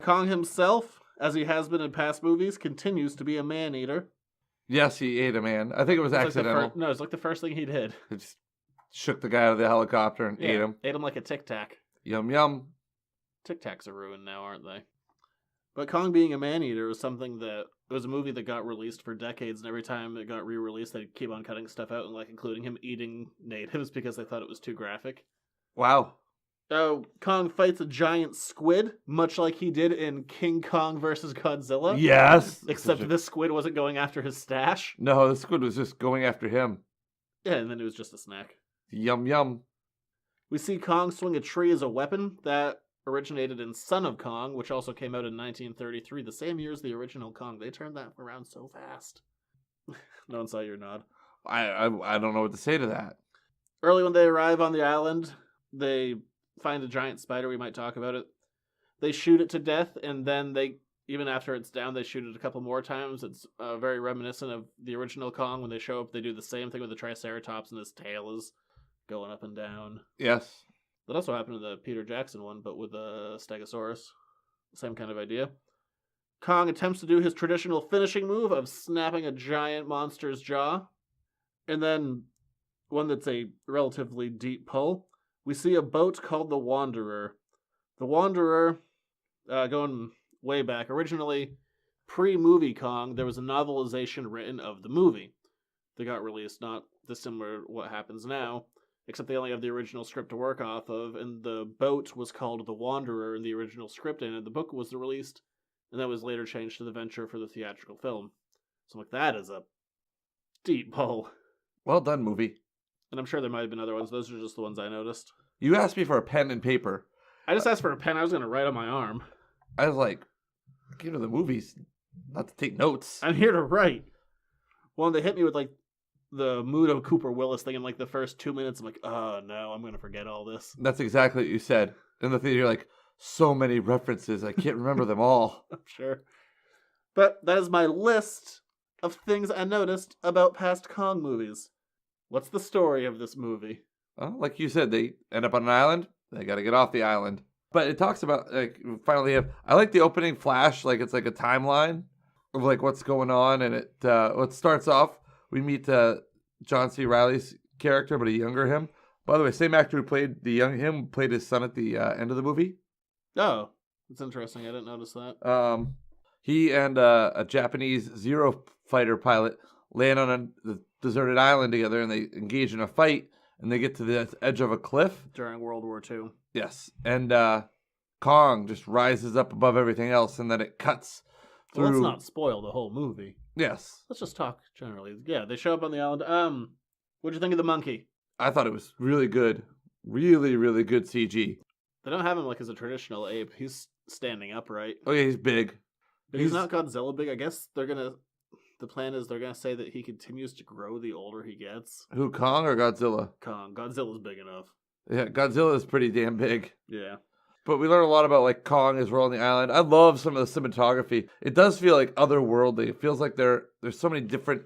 [SPEAKER 5] Kong himself, as he has been in past movies, continues to be a man-eater.
[SPEAKER 6] Yes, he ate a man. I think it was accidental.
[SPEAKER 5] No, it's like the first thing he did.
[SPEAKER 6] He just shook the guy out of the helicopter and ate him.
[SPEAKER 5] Ate him like a Tic Tac.
[SPEAKER 6] Yum, yum.
[SPEAKER 5] Tic Tacs are ruined now, aren't they? But Kong being a man-eater was something that... It was a movie that got released for decades, and every time it got re-released, they'd keep on cutting stuff out, and like including him eating natives because they thought it was too graphic.
[SPEAKER 6] Wow.
[SPEAKER 5] Kong fights a giant squid, much like he did in King Kong vs. Godzilla.
[SPEAKER 6] Yes!
[SPEAKER 5] Except this squid wasn't going after his stash.
[SPEAKER 6] No, the squid was just going after him.
[SPEAKER 5] Yeah, and then it was just a snack.
[SPEAKER 6] Yum, yum.
[SPEAKER 5] We see Kong swing a tree as a weapon. That originated in Son of Kong, which also came out in 1933, the same year as the original Kong. They turned that around so fast. No one saw your nod.
[SPEAKER 6] I don't know what to say to that.
[SPEAKER 5] Early when they arrive on the island, they find a giant spider. We might talk about it. They shoot it to death, and then even after it's down, they shoot it a couple more times. It's very reminiscent of the original Kong. When they show up, they do the same thing with the Triceratops, and his tail is going up and down.
[SPEAKER 6] Yes.
[SPEAKER 5] That also happened to the Peter Jackson one, but with a Stegosaurus. Same kind of idea. Kong attempts to do his traditional finishing move of snapping a giant monster's jaw. And then, one that's a relatively deep pull, we see a boat called the Wanderer. The Wanderer, going way back, originally, pre-movie Kong, there was a novelization written of the movie that got released, not dissimilar to what happens now. Except they only have the original script to work off of, and the boat was called The Wanderer in the original script, and the book was released, and that was later changed to The Venture for the theatrical film. So I'm like, that is a deep pull.
[SPEAKER 6] Well done, movie.
[SPEAKER 5] And I'm sure there might have been other ones. Those are just the ones I noticed.
[SPEAKER 6] You asked me for a pen and paper.
[SPEAKER 5] I just asked for a pen. I was going to write on my arm.
[SPEAKER 6] I was like, give to the movies, not to take notes.
[SPEAKER 5] I'm here to write. Well, they hit me with, like, the mood of Cooper Willis thing in like the first 2 minutes. I'm like, oh no, I'm gonna forget all this.
[SPEAKER 6] That's exactly what you said. In the theater, you're like, so many references, I can't remember them all.
[SPEAKER 5] I'm sure. But that is my list of things I noticed about past Kong movies. What's the story of this movie?
[SPEAKER 6] Well, like you said, they end up on an island. They got to get off the island. But it talks about, like, finally I like the opening flash, like it's like a timeline of like what's going on. And it starts off, we meet John C. Reilly's character, but a younger him. By the way, same actor who played the young him played his son at the end of the movie.
[SPEAKER 5] Oh, that's interesting. I didn't notice that.
[SPEAKER 6] He and a Japanese Zero fighter pilot land on the deserted island together, and they engage in a fight, and they get to the edge of a cliff.
[SPEAKER 5] During World War II.
[SPEAKER 6] Yes, and Kong just rises up above everything else, and then it cuts through.
[SPEAKER 5] Well, let's not spoil the whole movie.
[SPEAKER 6] Yes.
[SPEAKER 5] Let's just talk generally. Yeah, they show up on the island. What'd you think of the monkey?
[SPEAKER 6] I thought it was really good. Really, really good CG.
[SPEAKER 5] They don't have him like as a traditional ape. He's standing upright.
[SPEAKER 6] Oh yeah, he's big.
[SPEAKER 5] But he's not Godzilla big. I guess the plan is they're gonna say that he continues to grow the older he gets.
[SPEAKER 6] Who, Kong or Godzilla?
[SPEAKER 5] Kong. Godzilla's big enough.
[SPEAKER 6] Yeah, Godzilla is pretty damn big.
[SPEAKER 5] Yeah.
[SPEAKER 6] But we learn a lot about like Kong as we're on the island. I love some of the cinematography. It does feel like otherworldly. It feels like there's so many different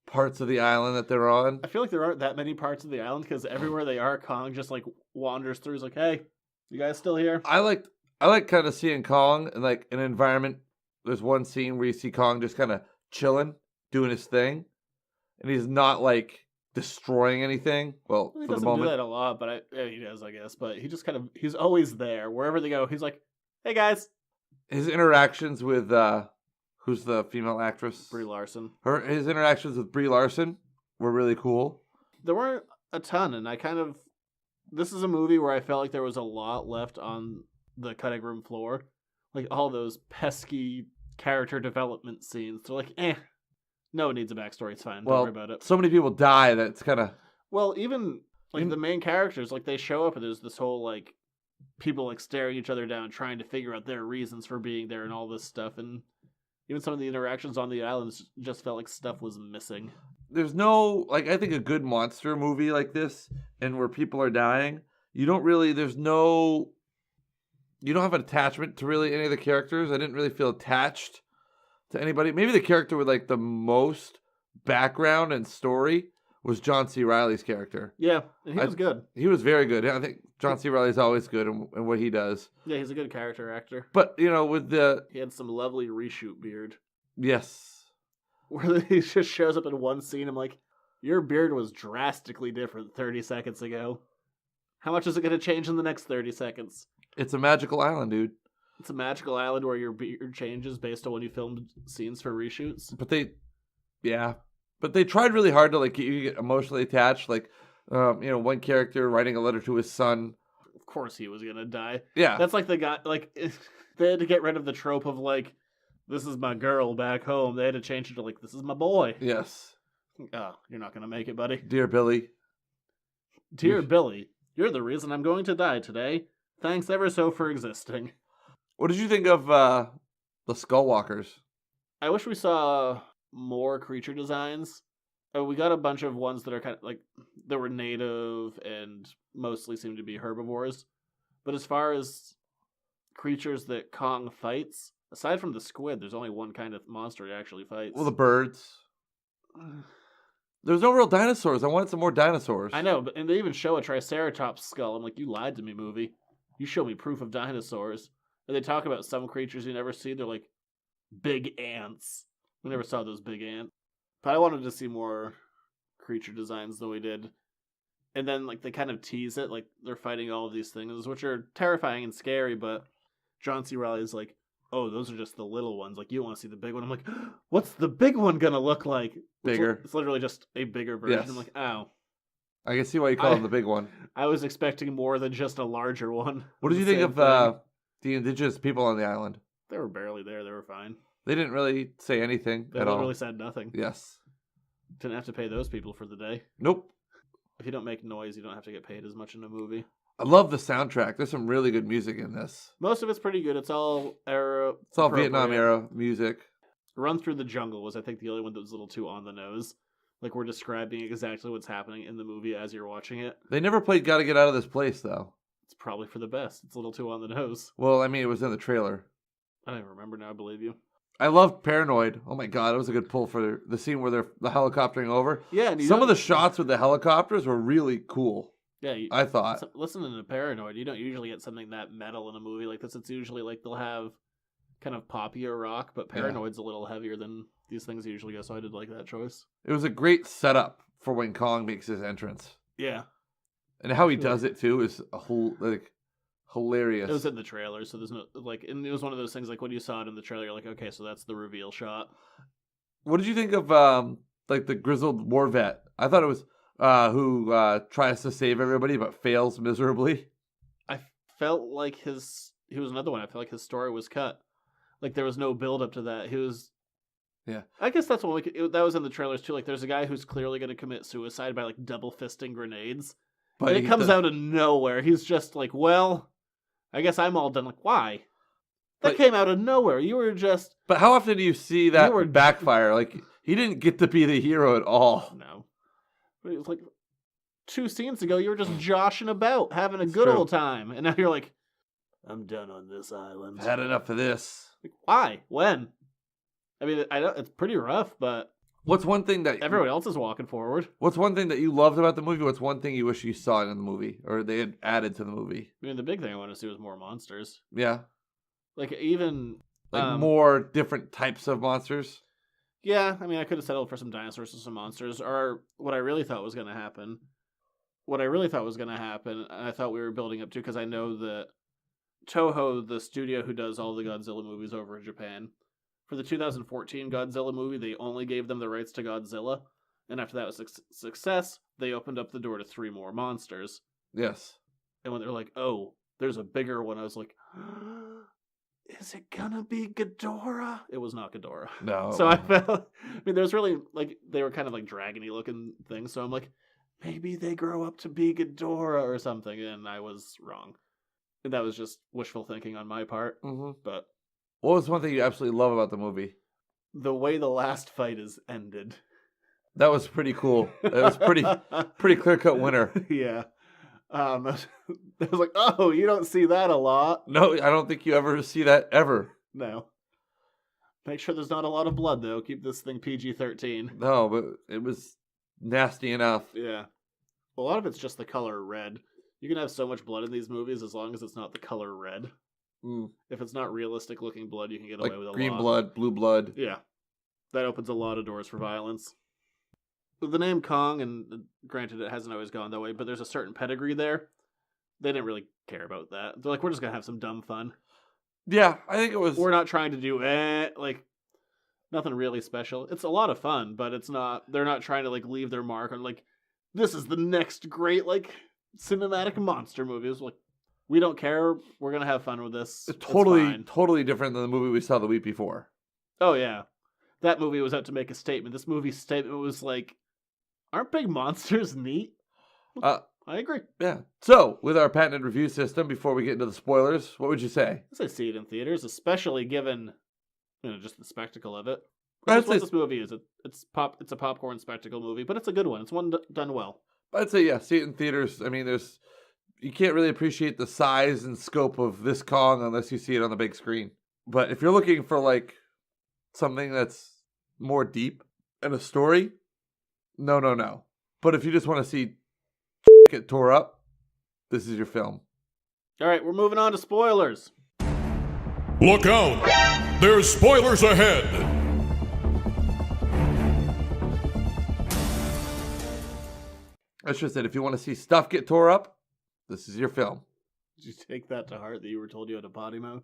[SPEAKER 6] parts of the island that they're on.
[SPEAKER 5] I feel like there aren't that many parts of the island because everywhere they are, Kong just like wanders through. He's like, "Hey, you guys still here?"
[SPEAKER 6] I like kind of seeing Kong in like an environment. There's one scene where you see Kong just kind of chilling, doing his thing, and he's not like destroying anything. Well,
[SPEAKER 5] he
[SPEAKER 6] for
[SPEAKER 5] doesn't
[SPEAKER 6] the moment,
[SPEAKER 5] do that a lot, but he does, I guess. But he just he's always there wherever they go. He's like, "Hey guys."
[SPEAKER 6] His interactions with who's the female actress?
[SPEAKER 5] Brie Larson.
[SPEAKER 6] His interactions with Brie Larson were really cool.
[SPEAKER 5] There weren't a ton, and this is a movie where I felt like there was a lot left on the cutting room floor. Like all those pesky character development scenes. They're like, no one needs a backstory. It's fine. Don't worry about it.
[SPEAKER 6] So many people die that it's kind of...
[SPEAKER 5] Well, even like the main characters, like they show up and there's this whole like people like staring each other down, trying to figure out their reasons for being there and all this stuff. And even some of the interactions on the islands just felt like stuff was missing.
[SPEAKER 6] There's no, like, I think a good monster movie like this and where people are dying, you don't have an attachment to really any of the characters. I didn't really feel attached to anybody. Maybe the character with like the most background and story was John C. Reilly's character.
[SPEAKER 5] Yeah, and he was good.
[SPEAKER 6] He was very good. I think John C. Reilly's always good in what he does.
[SPEAKER 5] Yeah, he's a good character actor.
[SPEAKER 6] But, with
[SPEAKER 5] he had some lovely reshoot beard.
[SPEAKER 6] Yes.
[SPEAKER 5] where he just shows up in one scene. I'm like, your beard was drastically different 30 seconds ago. How much is it going to change in the next 30 seconds?
[SPEAKER 6] It's a magical island, dude.
[SPEAKER 5] It's a magical island where your beard changes based on when you filmed scenes for reshoots.
[SPEAKER 6] But they tried really hard to like get you to get emotionally attached. Like, one character writing a letter to his son.
[SPEAKER 5] Of course he was going to die.
[SPEAKER 6] Yeah.
[SPEAKER 5] That's like the guy, like, they had to get rid of the trope of like, this is my girl back home. They had to change it to like, this is my boy.
[SPEAKER 6] Yes.
[SPEAKER 5] Oh, you're not going to make it, buddy.
[SPEAKER 6] Dear Billy.
[SPEAKER 5] Dear Billy, you're the reason I'm going to die today. Thanks ever so for existing.
[SPEAKER 6] What did you think of the Skullwalkers?
[SPEAKER 5] I wish we saw more creature designs. We got a bunch of ones that are kind of like, that were native and mostly seem to be herbivores. But as far as creatures that Kong fights, aside from the squid, there's only one kind of monster he actually fights.
[SPEAKER 6] Well, the birds. There's no real dinosaurs. I wanted some more dinosaurs.
[SPEAKER 5] I know, and they even show a Triceratops skull. I'm like, you lied to me, movie. You show me proof of dinosaurs. And they talk about some creatures you never see. They're like big ants. We never saw those big ants. But I wanted to see more creature designs than we did. And then, like, they kind of tease it. Like, they're fighting all of these things, which are terrifying and scary. But John C. Reilly's like, oh, those are just the little ones. Like, you want to see the big one. I'm like, what's the big one going to look like?
[SPEAKER 6] Bigger.
[SPEAKER 5] It's literally just a bigger version.
[SPEAKER 6] Yes.
[SPEAKER 5] I'm like, ow.
[SPEAKER 6] I can see why you call him the big one.
[SPEAKER 5] I was expecting more than just a larger one.
[SPEAKER 6] What did you think of the indigenous people on the island?
[SPEAKER 5] They were barely there. They were fine.
[SPEAKER 6] They didn't really say anything
[SPEAKER 5] They
[SPEAKER 6] at all.
[SPEAKER 5] They literally said nothing.
[SPEAKER 6] Yes.
[SPEAKER 5] Didn't have to pay those people for the day.
[SPEAKER 6] Nope.
[SPEAKER 5] If you don't make noise, you don't have to get paid as much in a movie.
[SPEAKER 6] I love the soundtrack. There's some really good music in this.
[SPEAKER 5] Most of it's pretty good. It's all era.
[SPEAKER 6] It's all Vietnam era music.
[SPEAKER 5] Run Through the Jungle was, I think, the only one that was a little too on the nose. Like, we're describing exactly what's happening in the movie as you're watching it.
[SPEAKER 6] They never played Gotta Get Out of This Place, though.
[SPEAKER 5] It's probably for the best. It's a little too on the nose.
[SPEAKER 6] Well, I mean, it was in the trailer.
[SPEAKER 5] I don't even remember now, I believe you.
[SPEAKER 6] I loved Paranoid. Oh my god, it was a good pull for the scene where they're the helicoptering over.
[SPEAKER 5] Yeah,
[SPEAKER 6] some of the shots with the helicopters were really cool.
[SPEAKER 5] Yeah,
[SPEAKER 6] I thought.
[SPEAKER 5] Listening to Paranoid, you don't usually get something that metal in a movie like this. It's usually like they'll have kind of poppier rock, but Paranoid's a little heavier than these things usually go, so I did like that choice.
[SPEAKER 6] It was a great setup for when Kong makes his entrance.
[SPEAKER 5] Yeah.
[SPEAKER 6] And how he does it too is a whole hilarious.
[SPEAKER 5] It was in the trailer, so there's no like, and it was one of those things like when you saw it in the trailer, you're like, okay, so that's the reveal shot.
[SPEAKER 6] What did you think of like the grizzled war vet? I thought it was who tries to save everybody but fails miserably.
[SPEAKER 5] I felt like he was another one. I felt like his story was cut. Like there was no build up to that. He was.
[SPEAKER 6] Yeah.
[SPEAKER 5] I guess that's what that was in the trailers too. Like there's a guy who's clearly going to commit suicide by like double fisting grenades. But and it comes out of nowhere. He's just like, well, I guess I'm all done. Like, why? That came out of nowhere. You were just...
[SPEAKER 6] But how often do you see that backfire? Like, he didn't get to be the hero at all.
[SPEAKER 5] No. But it was like 2 scenes ago, you were just joshing about, having a good old time. And now you're like, I'm done on this island.
[SPEAKER 6] I've had enough of this.
[SPEAKER 5] Like, why? When? I mean, I know it's pretty rough, but...
[SPEAKER 6] What's one thing that...
[SPEAKER 5] Everyone else is walking forward.
[SPEAKER 6] What's one thing that you loved about the movie? What's one thing you wish you saw in the movie? Or they had added to the movie?
[SPEAKER 5] I mean, the big thing I want to see was more monsters.
[SPEAKER 6] Yeah.
[SPEAKER 5] Like, even...
[SPEAKER 6] Like, more different types of monsters?
[SPEAKER 5] Yeah, I mean, I could have settled for some dinosaurs and some monsters. Or what I really thought was going to happen. And I thought we were building up to, because I know that Toho, the studio who does all the Godzilla movies over in Japan... For the 2014 Godzilla movie, they only gave them the rights to Godzilla. And after that was success, they opened up the door to 3 more monsters.
[SPEAKER 6] Yes.
[SPEAKER 5] And when they're like, oh, there's a bigger one, I was like, is it gonna be Ghidorah? It was not Ghidorah.
[SPEAKER 6] No.
[SPEAKER 5] So I felt, there's really, like, they were kind of like dragony looking things. So I'm like, maybe they grow up to be Ghidorah or something. And I was wrong. And that was just wishful thinking on my part.
[SPEAKER 6] Mm-hmm.
[SPEAKER 5] But...
[SPEAKER 6] What was one thing you absolutely love about the movie?
[SPEAKER 5] The way the last fight is ended.
[SPEAKER 6] That was pretty cool. That was pretty clear-cut winner.
[SPEAKER 5] Yeah. I was like, oh, you don't see that a lot.
[SPEAKER 6] No, I don't think you ever see that ever.
[SPEAKER 5] No. Make sure there's not a lot of blood, though. Keep this thing PG-13.
[SPEAKER 6] No, but it was nasty enough.
[SPEAKER 5] Yeah. Well, a lot of it's just the color red. You can have so much blood in these movies as long as it's not the color red.
[SPEAKER 6] Mm.
[SPEAKER 5] If it's not realistic looking blood, you can get away with a lot.
[SPEAKER 6] Green blood, blue blood.
[SPEAKER 5] Yeah. That opens a lot of doors for violence. The name Kong, and granted it hasn't always gone that way, but there's a certain pedigree there. They didn't really care about that. They're like, we're just going to have some dumb fun.
[SPEAKER 6] Yeah, I think it was...
[SPEAKER 5] We're not trying to do, like, nothing really special. It's a lot of fun, but it's not... They're not trying to, like, leave their mark on, like, this is the next great, like, cinematic monster movie. It's like, we don't care. We're going to have fun with this.
[SPEAKER 6] It's totally different than the movie we saw the week before.
[SPEAKER 5] Oh, yeah. That movie was out to make a statement. This movie's statement was like, aren't big monsters neat? I agree.
[SPEAKER 6] Yeah. So, with our patented review system, before we get into the spoilers, what would you say?
[SPEAKER 5] I say see it in theaters, especially given, just the spectacle of it. That's what this movie is. It's a popcorn spectacle movie, but it's a good one. It's one done well.
[SPEAKER 6] I'd say, yeah, see it in theaters. I mean, you can't really appreciate the size and scope of this Kong unless you see it on the big screen. But if you're looking for, like, something that's more deep and a story, no. But if you just want to see get tore up, this is your film.
[SPEAKER 5] All right, we're moving on to spoilers.
[SPEAKER 12] Look out! There's spoilers ahead!
[SPEAKER 6] I should have said, if you want to see stuff get tore up, this is your film.
[SPEAKER 5] Did you take that to heart that you were told you had a potty mouth?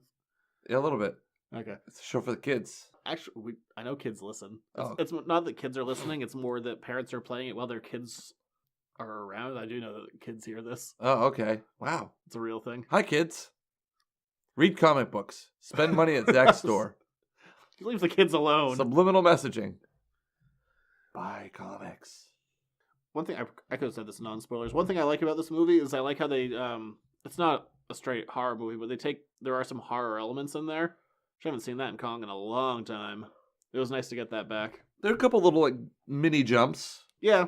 [SPEAKER 6] Yeah, a little bit.
[SPEAKER 5] Okay.
[SPEAKER 6] It's a show for the kids.
[SPEAKER 5] Actually, I know kids listen. It's not that kids are listening, it's more that parents are playing it while their kids are around. I do know that kids hear this.
[SPEAKER 6] Oh, okay. Wow.
[SPEAKER 5] It's a real thing.
[SPEAKER 6] Hi, kids. Read comic books. Spend money at Zach's store.
[SPEAKER 5] Leave the kids alone.
[SPEAKER 6] Subliminal messaging. Buy comics.
[SPEAKER 5] One thing, I could have said this non-spoilers. One thing I like about this movie is I like how they, it's not a straight horror movie, but there are some horror elements in there. I haven't seen that in Kong in a long time. It was nice to get that back.
[SPEAKER 6] There are a couple little, like, mini jumps.
[SPEAKER 5] Yeah.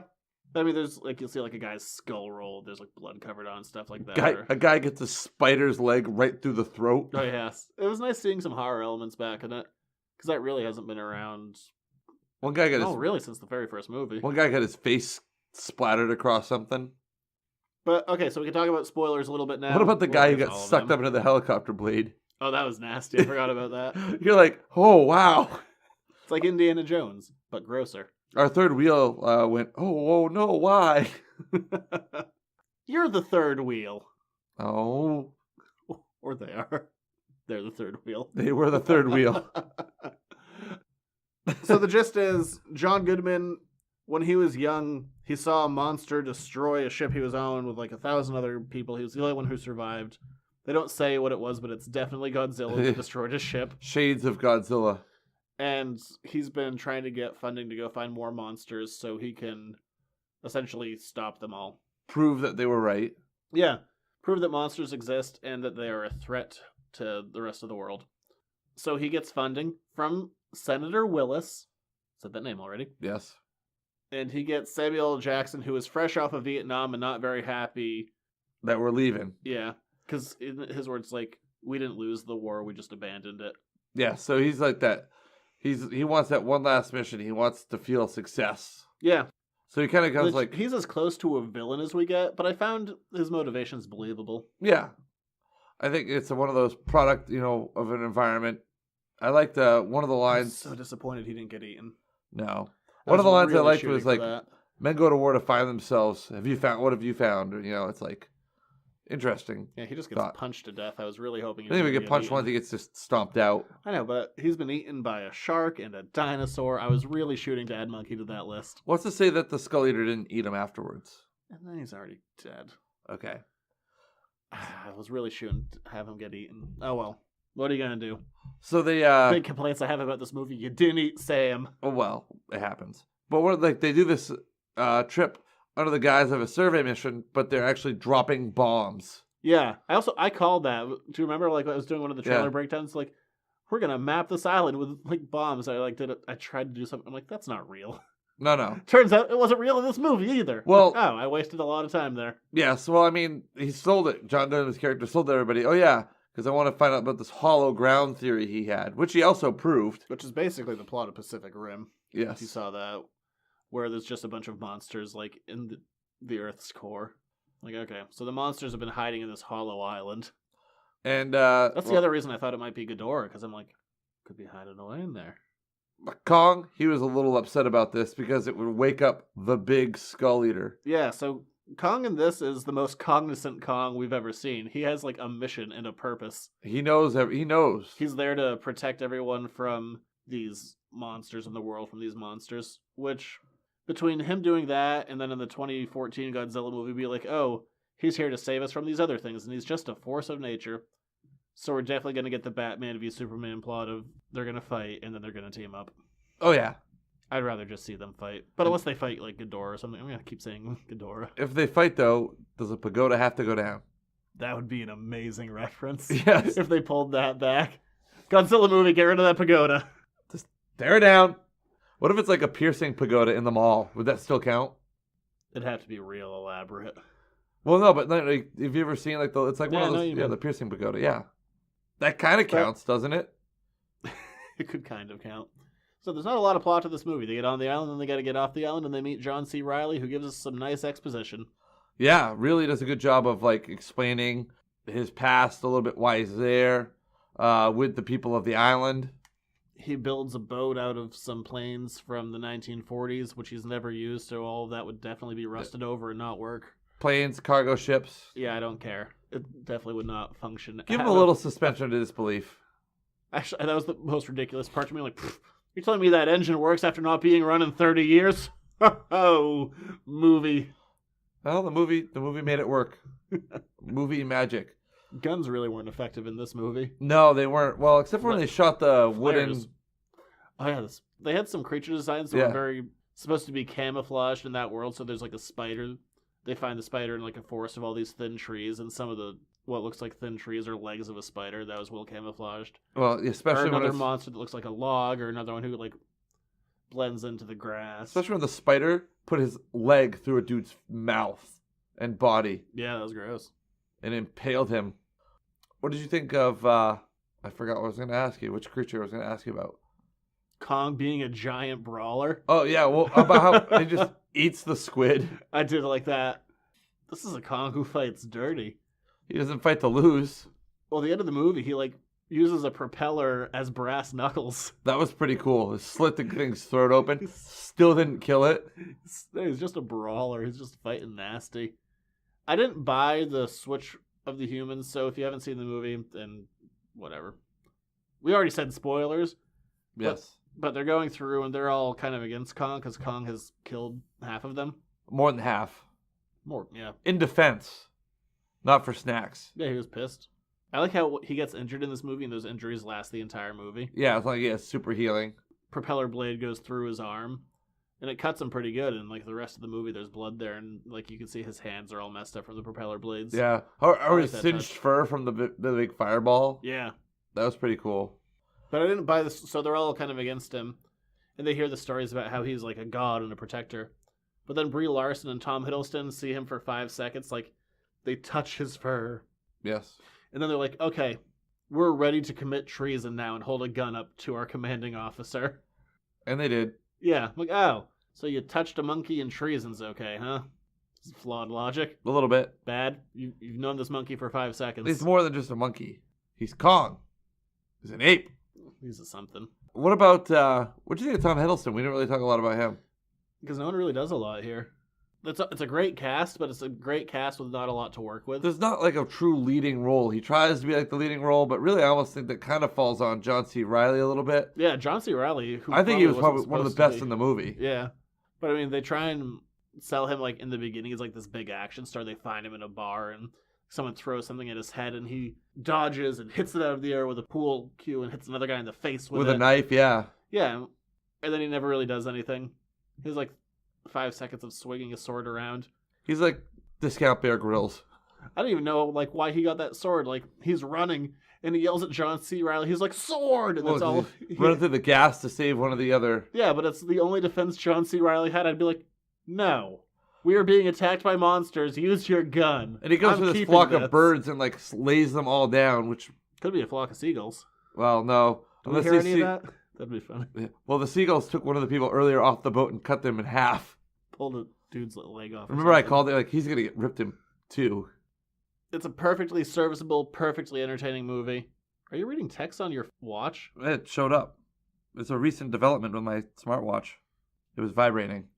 [SPEAKER 5] I mean, there's, like, you'll see, like, a guy's skull rolled. There's, like, blood covered on, stuff like that.
[SPEAKER 6] A guy gets a spider's leg right through the throat.
[SPEAKER 5] Oh, yes. It was nice seeing some horror elements back in it. Because that really hasn't been around.
[SPEAKER 6] One guy got
[SPEAKER 5] really, since the very first movie.
[SPEAKER 6] One guy got his face splattered across something.
[SPEAKER 5] But, okay, so we can talk about spoilers a little bit now.
[SPEAKER 6] What about the guy who got sucked up into the helicopter blade?
[SPEAKER 5] Oh, that was nasty. I forgot about that.
[SPEAKER 6] You're like, oh, wow.
[SPEAKER 5] It's like Indiana Jones, but grosser.
[SPEAKER 6] Our third wheel went, oh, no, why?
[SPEAKER 5] You're the third wheel.
[SPEAKER 6] Oh.
[SPEAKER 5] Or they are. They're the third wheel.
[SPEAKER 6] They were the third wheel.
[SPEAKER 5] So the gist is, John Goodman, when he was young, he saw a monster destroy a ship he was on with like 1,000 other people. He was the only one who survived. They don't say what it was, but it's definitely Godzilla that destroyed his ship.
[SPEAKER 6] Shades of Godzilla.
[SPEAKER 5] And he's been trying to get funding to go find more monsters so he can essentially stop them all.
[SPEAKER 6] Prove that they were right.
[SPEAKER 5] Yeah. Prove that monsters exist and that they are a threat to the rest of the world. So he gets funding from Senator Willis. Said that name already.
[SPEAKER 6] Yes.
[SPEAKER 5] And he gets Samuel L. Jackson, who is fresh off of Vietnam and not very happy
[SPEAKER 6] that we're leaving.
[SPEAKER 5] Yeah. Because in his words, like, we didn't lose the war, we just abandoned it.
[SPEAKER 6] Yeah, so he's like that. He wants that one last mission. He wants to feel success.
[SPEAKER 5] Yeah.
[SPEAKER 6] So he kind of goes like...
[SPEAKER 5] He's as close to a villain as we get, but I found his motivations believable.
[SPEAKER 6] Yeah. I think it's one of those product, of an environment. I liked one of the lines...
[SPEAKER 5] I'm so disappointed he didn't get eaten.
[SPEAKER 6] No. One of the lines I liked was like, men go to war to find themselves. What have you found? It's like... Interesting.
[SPEAKER 5] Yeah, he just gets punched to death. I was really hoping
[SPEAKER 6] he didn't even get punched once. He gets just stomped out. I
[SPEAKER 5] know, but he's been eaten by a shark and a dinosaur. I was really shooting to add Monkey to that list.
[SPEAKER 6] What's to say that the Skull Eater didn't eat him afterwards?
[SPEAKER 5] And then he's already dead.
[SPEAKER 6] Okay.
[SPEAKER 5] I was really shooting to have him get eaten. Oh well. What are you gonna do?
[SPEAKER 6] So they
[SPEAKER 5] big complaints I have about this movie. You didn't eat Sam.
[SPEAKER 6] Oh well, it happens. But they do this trip under the guise of a survey mission, but they're actually dropping bombs.
[SPEAKER 5] Yeah. I called that. Do you remember I was doing one of the trailer breakdowns? Like, we're gonna map this island with like bombs. I tried to do something. I'm like, that's not real.
[SPEAKER 6] No.
[SPEAKER 5] Turns out it wasn't real in this movie either.
[SPEAKER 6] Well,
[SPEAKER 5] I wasted a lot of time there.
[SPEAKER 6] Yes. Well, I mean, he sold it. John Goodman's character sold to everybody. Oh yeah, because I want to find out about this hollow ground theory he had, which he also proved.
[SPEAKER 5] Which is basically the plot of Pacific Rim.
[SPEAKER 6] Yes.
[SPEAKER 5] If you saw that. Where there's just a bunch of monsters, like, in the Earth's core. Like, okay, so the monsters have been hiding in this hollow island.
[SPEAKER 6] And,
[SPEAKER 5] that's the other reason I thought it might be Ghidorah, because I'm like, could be hiding away in there.
[SPEAKER 6] Kong, he was a little upset about this because it would wake up the big Skull Eater.
[SPEAKER 5] Yeah, so Kong in this is the most cognizant Kong we've ever seen. He has like a mission and a purpose.
[SPEAKER 6] He knows. He knows.
[SPEAKER 5] He's there to protect everyone from these monsters in the world, from these monsters. Which, between him doing that and then in the 2014 Godzilla movie, be like, oh, he's here to save us from these other things, and he's just a force of nature. So we're definitely going to get the Batman v Superman plot of they're going to fight and then they're going to team up.
[SPEAKER 6] Oh yeah.
[SPEAKER 5] I'd rather just see them fight. But unless they fight like Ghidorah or something, I'm going to keep saying Ghidorah.
[SPEAKER 6] If they fight, though, does a pagoda have to go down?
[SPEAKER 5] That would be an amazing reference.
[SPEAKER 6] Yes.
[SPEAKER 5] If they pulled that back. Godzilla movie, get rid of that pagoda.
[SPEAKER 6] Just tear it down. What if it's like a piercing pagoda in the mall? Would that still count?
[SPEAKER 5] It'd have to be real elaborate.
[SPEAKER 6] Well, no, but like, have you ever seen like it's like one of
[SPEAKER 5] those,
[SPEAKER 6] the piercing pagoda, yeah. That kind of counts, doesn't it?
[SPEAKER 5] It could kind of count. So there's not a lot of plot to this movie. They get on the island, then they got to get off the island, and they meet John C. Reilly, who gives us some nice exposition.
[SPEAKER 6] Yeah, really does a good job of like explaining his past a little bit, why he's there with the people of the island.
[SPEAKER 5] He builds a boat out of some planes from the 1940s, which he's never used, so all of that would definitely be rusted over and not work.
[SPEAKER 6] Planes, cargo ships.
[SPEAKER 5] Yeah, I don't care. It definitely would not function.
[SPEAKER 6] Give him a little suspension of disbelief.
[SPEAKER 5] Actually, that was the most ridiculous part to me. Like, you're telling me that engine works after not being run in 30 years? Oh, movie.
[SPEAKER 6] Well, the movie made it work. Movie magic.
[SPEAKER 5] Guns really weren't effective in this movie.
[SPEAKER 6] No, they weren't. Well, except for when they shot the wooden.
[SPEAKER 5] Oh yeah, they had some creature designs that were very supposed to be camouflaged in that world. So there's like a spider. They find the spider in like a forest of all these thin trees, and some of the what looks like thin trees are legs of a spider that was well camouflaged.
[SPEAKER 6] Well, especially
[SPEAKER 5] or another
[SPEAKER 6] when
[SPEAKER 5] monster that looks like a log, or another one who like blends into the grass.
[SPEAKER 6] Especially when the spider put his leg through a dude's mouth and body.
[SPEAKER 5] Yeah, that was gross.
[SPEAKER 6] And impaled him. What did you think of? I forgot what I was going to ask you. Which creature I was going to ask you about?
[SPEAKER 5] Kong being a giant brawler.
[SPEAKER 6] Oh yeah, well about how he just eats the squid.
[SPEAKER 5] I did like that. This is a Kong who fights dirty.
[SPEAKER 6] He doesn't fight to lose.
[SPEAKER 5] Well, the end of the movie, he like uses a propeller as brass knuckles.
[SPEAKER 6] That was pretty cool. He slit the thing's throat open. Still didn't kill it.
[SPEAKER 5] He's just a brawler. He's just fighting nasty. I didn't buy the switch of the humans, so if you haven't seen the movie, then whatever. We already said spoilers.
[SPEAKER 6] Yes.
[SPEAKER 5] But they're going through and they're all kind of against Kong because Kong has killed half of them.
[SPEAKER 6] More than half.
[SPEAKER 5] More, yeah.
[SPEAKER 6] In defense. Not for snacks.
[SPEAKER 5] Yeah, he was pissed. I like how he gets injured in this movie and those injuries last the entire movie.
[SPEAKER 6] Yeah, it's like, super healing.
[SPEAKER 5] Propeller blade goes through his arm and it cuts him pretty good. And like the rest of the movie, there's blood there and like you can see his hands are all messed up from the propeller blades.
[SPEAKER 6] Yeah. Or his singed fur from the big fireball.
[SPEAKER 5] Yeah.
[SPEAKER 6] That was pretty cool.
[SPEAKER 5] But I didn't buy this, so they're all kind of against him. And they hear the stories about how he's like a god and a protector. But then Brie Larson and Tom Hiddleston see him for 5 seconds, like, they touch his fur.
[SPEAKER 6] Yes.
[SPEAKER 5] And then they're like, okay, we're ready to commit treason now and hold a gun up to our commanding officer.
[SPEAKER 6] And they did.
[SPEAKER 5] Yeah, like, oh, so you touched a monkey and treason's okay, huh? It's flawed logic.
[SPEAKER 6] A little bit.
[SPEAKER 5] Bad. You've known this monkey for 5 seconds.
[SPEAKER 6] He's more than just a monkey. He's Kong. He's an ape.
[SPEAKER 5] He's a something.
[SPEAKER 6] What about, what do you think of Tom Hiddleston? We didn't really talk a lot about him.
[SPEAKER 5] Because no one really does a lot here. It's a great cast, but it's a great cast with not a lot to work with.
[SPEAKER 6] There's not like a true leading role. He tries to be like the leading role, but really I almost think that kind of falls on John C. Reilly a little bit.
[SPEAKER 5] Yeah, John C. Reilly. Who
[SPEAKER 6] I think he was probably one of the best in the movie.
[SPEAKER 5] Yeah. But I mean, they try and sell him like in the beginning as like this big action star. They find him in a bar and someone throws something at his head and he dodges and hits it out of the air with a pool cue and hits another guy in the face with
[SPEAKER 6] a knife, yeah.
[SPEAKER 5] Yeah. And then he never really does anything. He's like 5 seconds of swinging a sword around.
[SPEAKER 6] He's like discount Bear Grylls.
[SPEAKER 5] I don't even know like why he got that sword. Like he's running and he yells at John C. Reilly. He's like, sword! And that's all.
[SPEAKER 6] Running through the gas to save one of the other.
[SPEAKER 5] Yeah, but it's the only defense John C. Reilly had. I'd be like, no. We are being attacked by monsters. Use your gun.
[SPEAKER 6] And he goes for this flock of birds and like lays them all down, which
[SPEAKER 5] could be a flock of seagulls.
[SPEAKER 6] Well, no.
[SPEAKER 5] Do we hear any of that? That'd be funny.
[SPEAKER 6] Well, the seagulls took one of the people earlier off the boat and cut them in half.
[SPEAKER 5] Pulled a dude's leg off.
[SPEAKER 6] Remember I called it like he's gonna get ripped in two.
[SPEAKER 5] It's a perfectly serviceable, perfectly entertaining movie. Are you reading text on your watch?
[SPEAKER 6] It showed up. It's a recent development with my smartwatch. It was vibrating.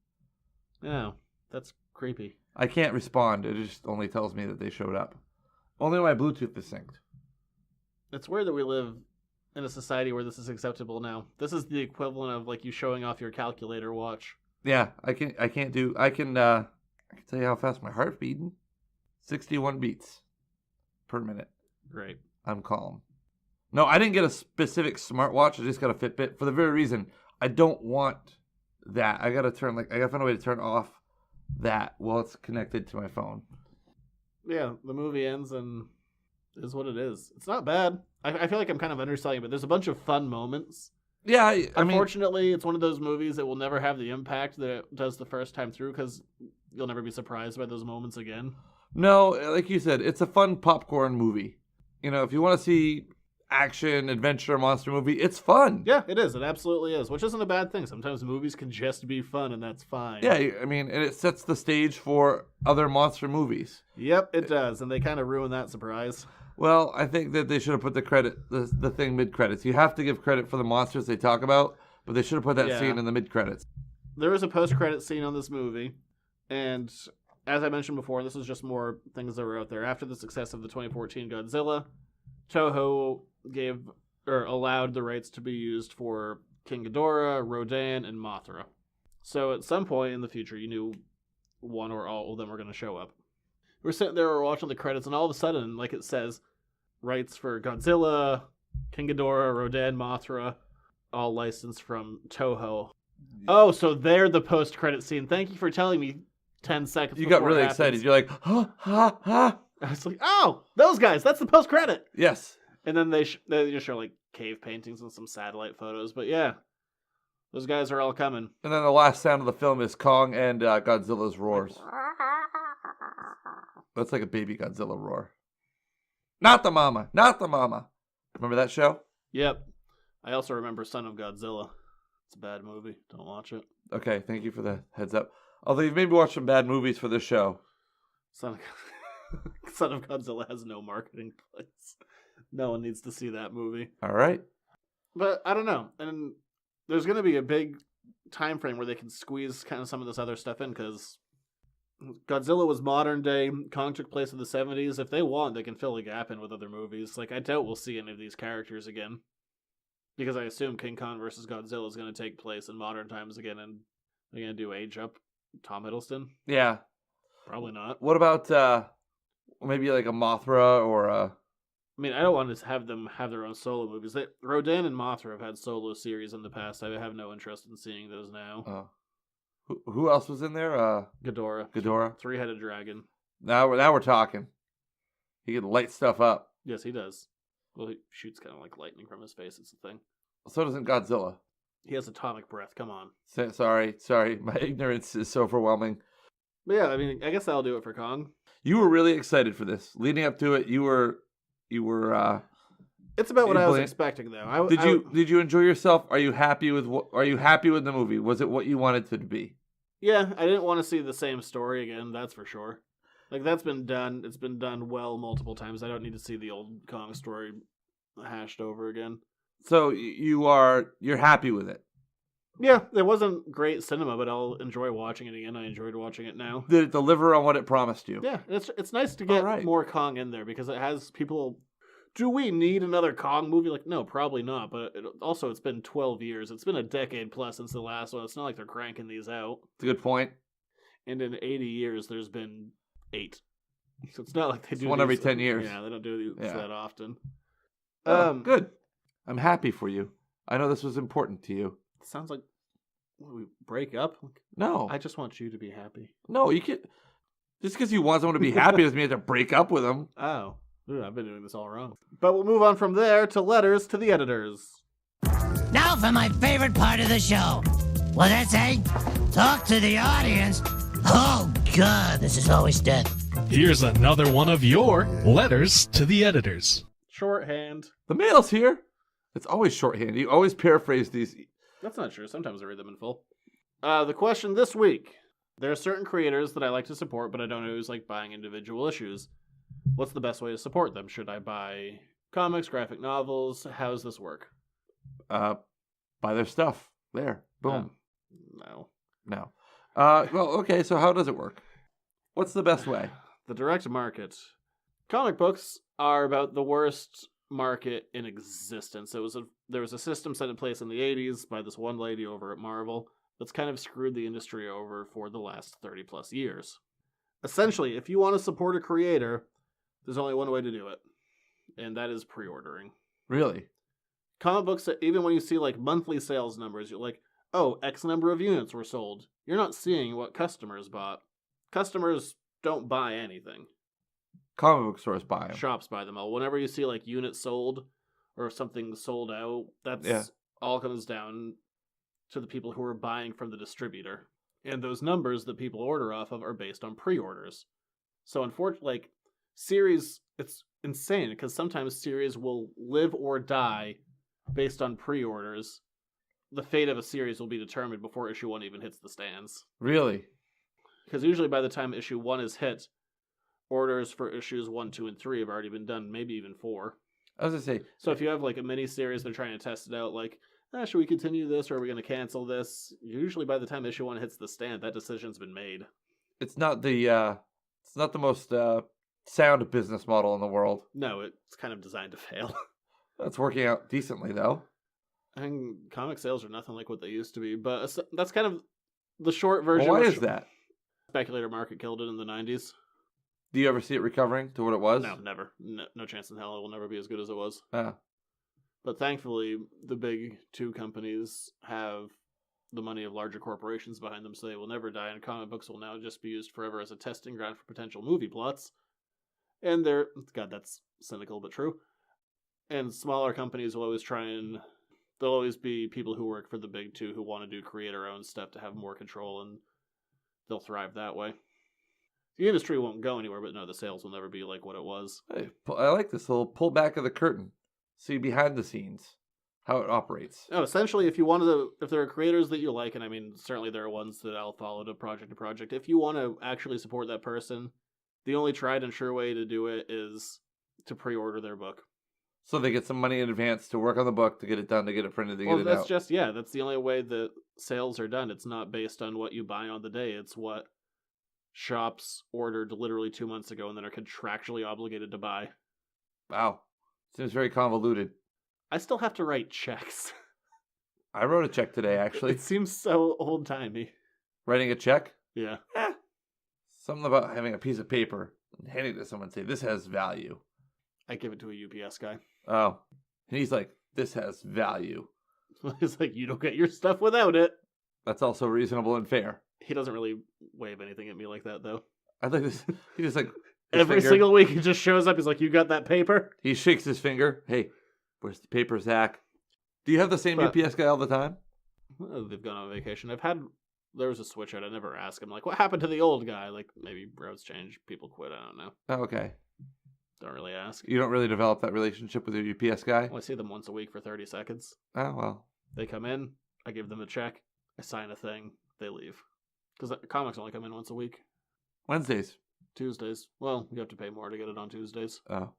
[SPEAKER 5] Oh, that's creepy.
[SPEAKER 6] I can't respond. It just only tells me that they showed up. Only my Bluetooth is synced.
[SPEAKER 5] It's weird that we live in a society where this is acceptable now. This is the equivalent of like you showing off your calculator watch.
[SPEAKER 6] Yeah, I can tell you how fast my heart's beating. 61 beats per minute.
[SPEAKER 5] Great.
[SPEAKER 6] I'm calm. No, I didn't get a specific smartwatch. I just got a Fitbit for the very reason I don't want that. I gotta find a way to turn off that while it's connected to my phone.
[SPEAKER 5] Yeah, the movie ends and is what it is. It's not bad. I feel like I'm kind of underselling it, but there's a bunch of fun moments.
[SPEAKER 6] Yeah, I mean,
[SPEAKER 5] unfortunately, it's one of those movies that will never have the impact that it does the first time through because you'll never be surprised by those moments again.
[SPEAKER 6] No, like you said, it's a fun popcorn movie. You know, if you want to see action, adventure, monster movie, it's fun.
[SPEAKER 5] Yeah, it is. It absolutely is, which isn't a bad thing. Sometimes movies can just be fun, and that's fine.
[SPEAKER 6] Yeah, I mean, and it sets the stage for other monster movies.
[SPEAKER 5] Yep, it does, and they kind of ruin that surprise.
[SPEAKER 6] Well, I think that they should have put the thing mid-credits. You have to give credit for the monsters they talk about, but they should have put that scene in the mid-credits.
[SPEAKER 5] There is a post-credit scene on this movie, and as I mentioned before, this is just more things that were out there. After the success of the 2014 Godzilla, Toho allowed the rights to be used for King Ghidorah, Rodan, and Mothra. So at some point in the future, you knew one or all of them were going to show up. We're sitting there, we're watching the credits, and all of a sudden, like it says, rights for Godzilla, King Ghidorah, Rodan, Mothra, all licensed from Toho. Oh, so they're the post-credit scene. Thank you for telling me 10 seconds
[SPEAKER 6] You
[SPEAKER 5] before
[SPEAKER 6] got really
[SPEAKER 5] it happens.
[SPEAKER 6] excited. You're like, ha.
[SPEAKER 5] I was like, oh, those guys, that's the post-credit.
[SPEAKER 6] Yes.
[SPEAKER 5] And then they just show, like, cave paintings and some satellite photos. But yeah, those guys are all coming.
[SPEAKER 6] And then the last sound of the film is Kong and Godzilla's roars. That's like a baby Godzilla roar. Not the mama. Remember that show?
[SPEAKER 5] Yep. I also remember Son of Godzilla. It's a bad movie. Don't watch it.
[SPEAKER 6] Okay, thank you for the heads up. Although you've maybe watched some bad movies for this show.
[SPEAKER 5] Son of Godzilla has no marketing place. No one needs to see that movie.
[SPEAKER 6] All right.
[SPEAKER 5] But I don't know. And there's going to be a big time frame where they can squeeze kind of some of this other stuff in because Godzilla was modern day. Kong took place in the 70s. If they want, they can fill a gap in with other movies. Like, I doubt we'll see any of these characters again. Because I assume King Kong versus Godzilla is going to take place in modern times again. And they're going to do age up Tom Hiddleston?
[SPEAKER 6] Yeah.
[SPEAKER 5] Probably not.
[SPEAKER 6] What about maybe like a Mothra or a...
[SPEAKER 5] I mean, I don't want to have them have their own solo movies. Rodan and Mothra have had solo series in the past. I have no interest in seeing those now.
[SPEAKER 6] Who else was in there?
[SPEAKER 5] Ghidorah. Three-headed dragon.
[SPEAKER 6] Now we're talking. He can light stuff up.
[SPEAKER 5] Yes, he does. Well, he shoots kind of like lightning from his face. It's the thing.
[SPEAKER 6] So doesn't Godzilla.
[SPEAKER 5] He has atomic breath. Come on.
[SPEAKER 6] Sorry. My ignorance is so overwhelming.
[SPEAKER 5] But yeah, I mean, I guess that'll do it for Kong.
[SPEAKER 6] You were really excited for this. Leading up to it, you were.
[SPEAKER 5] It's about what I was expecting, though.
[SPEAKER 6] Did you enjoy yourself? Are you happy with the movie? Was it what you wanted it to be?
[SPEAKER 5] Yeah, I didn't want to see the same story again. That's for sure. Like, that's been done. It's been done well multiple times. I don't need to see the old Kong story hashed over again.
[SPEAKER 6] So you're happy with it?
[SPEAKER 5] Yeah, it wasn't great cinema, but I'll enjoy watching it again. I enjoyed watching it now.
[SPEAKER 6] Did it deliver on what it promised you?
[SPEAKER 5] Yeah, it's nice to get more Kong in there because it has people. Do we need another Kong movie? Like, no, probably not. But it's been 12 years. It's been a decade plus since the last one. It's not like they're cranking these out.
[SPEAKER 6] It's a good point.
[SPEAKER 5] And in 80 years, there's been 8. So it's not like they do
[SPEAKER 6] one every 10 years.
[SPEAKER 5] Yeah, they don't do these that often.
[SPEAKER 6] Good. I'm happy for you. I know this was important to you.
[SPEAKER 5] It sounds like we break up.
[SPEAKER 6] No.
[SPEAKER 5] I just want you to be happy.
[SPEAKER 6] No, you can't. Just because you want someone to be happy doesn't mean you have to break up with them.
[SPEAKER 5] Oh. Ooh, I've been doing this all wrong. But we'll move on from there to letters to the editors.
[SPEAKER 13] Now for my favorite part of the show. What's that say? Talk to the audience. Oh, God, this is always dead.
[SPEAKER 11] Here's another one of your letters to the editors.
[SPEAKER 5] Shorthand.
[SPEAKER 6] The mail's here. It's always shorthand. You always paraphrase these.
[SPEAKER 5] That's not true. Sometimes I read them in full. The question this week. There are certain creators that I like to support, but I don't always like buying individual issues. What's the best way to support them? Should I buy comics, graphic novels? How does this work?
[SPEAKER 6] Buy their stuff. There. Boom.
[SPEAKER 5] No.
[SPEAKER 6] Well, okay, so how does it work? What's the best way?
[SPEAKER 5] The direct market. Comic books are about the worst market in existence. There was a system set in place in the 80s by this one lady over at Marvel that's kind of screwed the industry over for the last 30 plus years. Essentially, if you want to support a creator, there's only one way to do it, and that is pre-ordering.
[SPEAKER 6] Really?
[SPEAKER 5] Comic books, even when you see like monthly sales numbers, you're like, oh, X number of units were sold. You're not seeing what customers bought. Customers don't buy anything.
[SPEAKER 6] Comic book stores buy them.
[SPEAKER 5] Shops buy them all. Whenever you see like units sold or something sold out, that's all comes down to the people who are buying from the distributor. And those numbers that people order off of are based on pre-orders. So unfortunately, like, series, it's insane because sometimes series will live or die based on pre-orders. The fate of a series will be determined before issue 1 even hits the stands.
[SPEAKER 6] Really?
[SPEAKER 5] Because usually by the time issue 1 is hit, orders for issues 1, 2, and 3 have already been done, maybe even 4.
[SPEAKER 6] I was going to say...
[SPEAKER 5] So if you have like a mini-series, they're trying to test it out, like, should we continue this or are we going to cancel this? Usually by the time issue 1 hits the stand, that decision's been made.
[SPEAKER 6] It's not the most sound business model in the world.
[SPEAKER 5] No, it's kind of designed to fail.
[SPEAKER 6] That's working out decently, though.
[SPEAKER 5] I mean, comic sales are nothing like what they used to be, but that's kind of the short version.
[SPEAKER 6] Well, why is that?
[SPEAKER 5] Speculator market killed it in the 90s.
[SPEAKER 6] Do you ever see it recovering to what it was?
[SPEAKER 5] No, never. No chance in hell. It will never be as good as it was.
[SPEAKER 6] Ah.
[SPEAKER 5] But thankfully, the big 2 companies have the money of larger corporations behind them, so they will never die, and comic books will now just be used forever as a testing ground for potential movie plots. And God, that's cynical but true. And smaller companies will always there'll always be people who work for the big 2 who want to do creator-owned stuff to have more control, and they'll thrive that way. The industry won't go anywhere, but no, the sales will never be like what it was.
[SPEAKER 6] Hey, I like this little pull back of the curtain. See behind the scenes how it operates.
[SPEAKER 5] No, essentially, if there are creators that you like, and I mean, certainly there are ones that I'll follow to project. If you want to actually support that person, the only tried and sure way to do it is to pre-order their book.
[SPEAKER 6] So they get some money in advance to work on the book, to get it done, to get it printed, to get it out.
[SPEAKER 5] That's the only way that sales are done. It's not based on what you buy on the day. It's what shops ordered literally 2 months ago and then are contractually obligated to buy.
[SPEAKER 6] Wow. Seems very convoluted.
[SPEAKER 5] I still have to write checks.
[SPEAKER 6] I wrote a check today, actually.
[SPEAKER 5] It seems so old-timey.
[SPEAKER 6] Writing a check?
[SPEAKER 5] Yeah.
[SPEAKER 6] Something about having a piece of paper and handing it to someone and say, this has value.
[SPEAKER 5] I give it to a UPS guy.
[SPEAKER 6] Oh. And he's like, this has value.
[SPEAKER 5] He's like, you don't get your stuff without it.
[SPEAKER 6] That's also reasonable and fair.
[SPEAKER 5] He doesn't really wave anything at me like that, though.
[SPEAKER 6] I like this. He just like...
[SPEAKER 5] Every single week he just shows up. He's like, you got that paper?
[SPEAKER 6] He shakes his finger. Hey, where's the paper, Zach? Do you have the same UPS guy all the time?
[SPEAKER 5] Well, they've gone on vacation. There was a switch out. I never ask him, like, what happened to the old guy? Like, maybe routes change, people quit, I don't know.
[SPEAKER 6] Oh, okay.
[SPEAKER 5] Don't really ask.
[SPEAKER 6] You don't really develop that relationship with your UPS guy?
[SPEAKER 5] Well, I see them once a week for 30 seconds.
[SPEAKER 6] Oh, well.
[SPEAKER 5] They come in, I give them a check, I sign a thing, they leave. Because comics only come in once a week.
[SPEAKER 6] Wednesdays.
[SPEAKER 5] Tuesdays. Well, you have to pay more to get it on Tuesdays.
[SPEAKER 6] Oh.